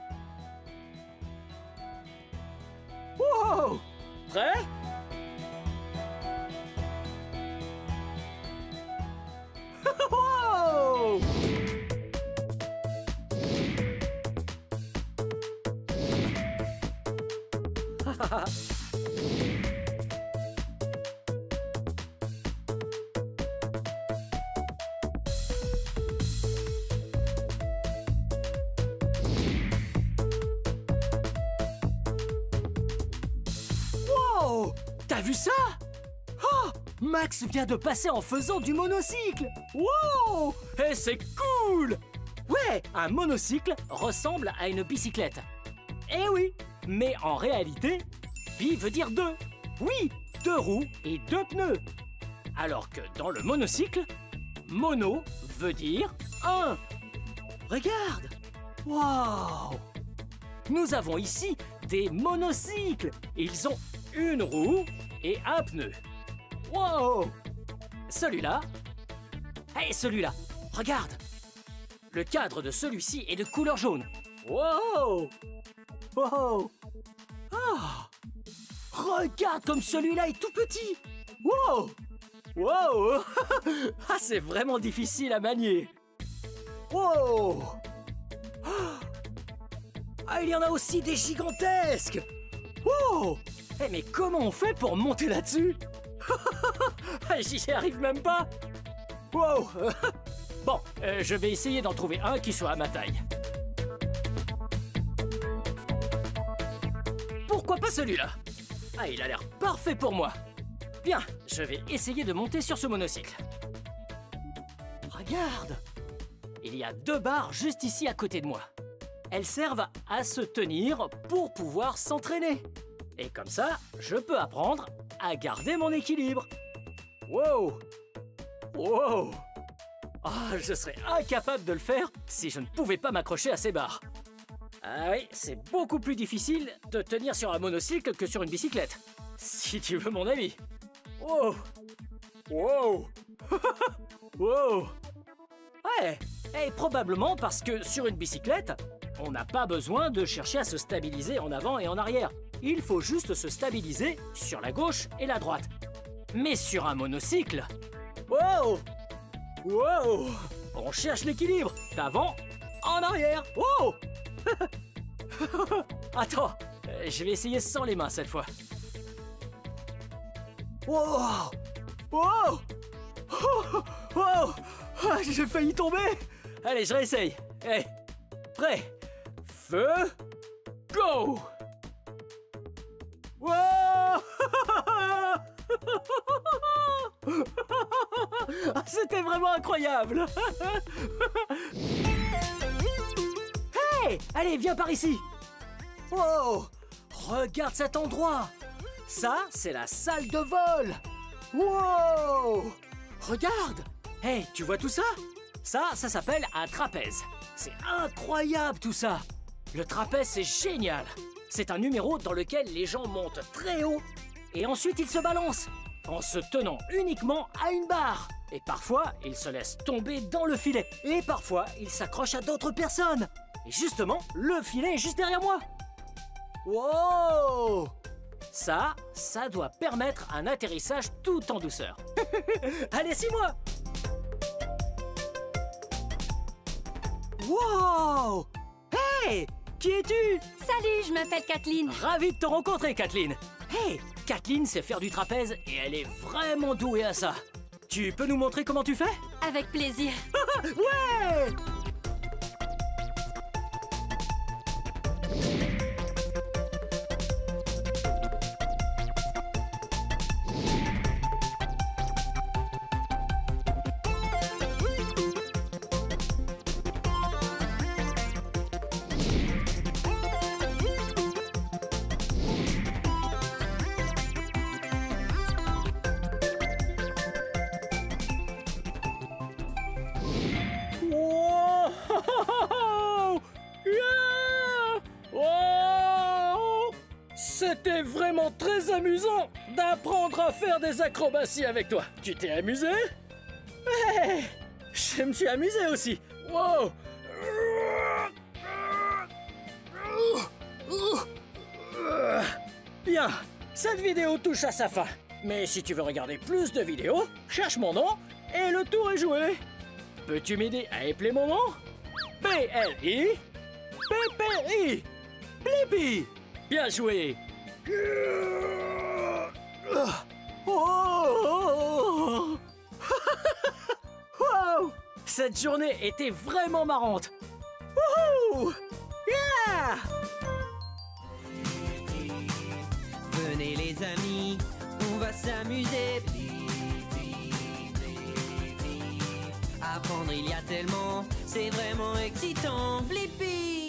Wow! Prêt? Wow! Wow! T'as vu ça? Oh! Max vient de passer en faisant du monocycle! Wow! Et c'est cool! Ouais, un monocycle ressemble à une bicyclette. Eh oui, mais en réalité, bi veut dire deux. Oui, 2 roues et 2 pneus. Alors que dans le monocycle, mono veut dire 1. Regarde! Waouh! Nous avons ici des monocycles. Ils ont 1 roue et 1 pneu. Wow! Celui-là. Et celui-là. Regarde! Le cadre de celui-ci est de couleur jaune. Wow! Wow! Ah! Regarde comme celui-là est tout petit! Wow! Wow! Ah, c'est vraiment difficile à manier. Wow! Ah, il y en a aussi des gigantesques! Wow! Eh, mais comment on fait pour monter là-dessus? J'y arrive même pas! Wow! Bon, je vais essayer d'en trouver un qui soit à ma taille. Pourquoi pas celui-là? Ah, il a l'air parfait pour moi. Bien, je vais essayer de monter sur ce monocycle. Regarde! Il y a 2 barres juste ici à côté de moi. Elles servent à se tenir pour pouvoir s'entraîner. Et comme ça, je peux apprendre à garder mon équilibre. Wow! Wow! Ah, je serais incapable de le faire si je ne pouvais pas m'accrocher à ces barres. Ah oui, c'est beaucoup plus difficile de tenir sur un monocycle que sur une bicyclette. Si tu veux mon avis. Wow! Wow! Wow! Ouais, et probablement parce que sur une bicyclette, on n'a pas besoin de chercher à se stabiliser en avant et en arrière. Il faut juste se stabiliser sur la gauche et la droite. Mais sur un monocycle... Wow! Wow! On cherche l'équilibre d'avant en arrière. Wow! Attends, je vais essayer sans les mains cette fois. Wow! Wow! Oh! Wow! Ah, j'ai failli tomber! Allez, je réessaye. Hey, prêt? Feu! Go! Wow! C'était vraiment incroyable! Hey! Allez, viens par ici! Wow! Regarde cet endroit! Ça, c'est la salle de vol! Wow! Regarde! Hey, tu vois tout ça? Ça s'appelle un trapèze. C'est incroyable tout ça! Le trapèze, c'est génial! C'est un numéro dans lequel les gens montent très haut et ensuite ils se balancent en se tenant uniquement à une barre. Et parfois, ils se laissent tomber dans le filet. Et parfois, ils s'accrochent à d'autres personnes. Et justement, le filet est juste derrière moi. Wow! Ça doit permettre un atterrissage tout en douceur. Allez, suis-moi! Wow! Hey! Qui es-tu? Salut, je m'appelle Kathleen. Ravi de te rencontrer, Kathleen. Hey! Kathleen sait faire du trapèze et elle est vraiment douée à ça. Tu peux nous montrer comment tu fais? Avec plaisir. Ouais! vraiment très amusant d'apprendre à faire des acrobaties avec toi. Tu t'es amusé? Ouais, je me suis amusé aussi. Wow! Bien, cette vidéo touche à sa fin. Mais si tu veux regarder plus de vidéos, cherche mon nom et le tour est joué. Peux-tu m'aider à épeler mon nom? B-L-I P-P-I Blippi. Bien joué. Oh. Wow. Cette journée était vraiment marrante. Wouhou. Yeah. Venez les amis, on va s'amuser. Apprendre il y a tellement, c'est vraiment excitant. Blippi.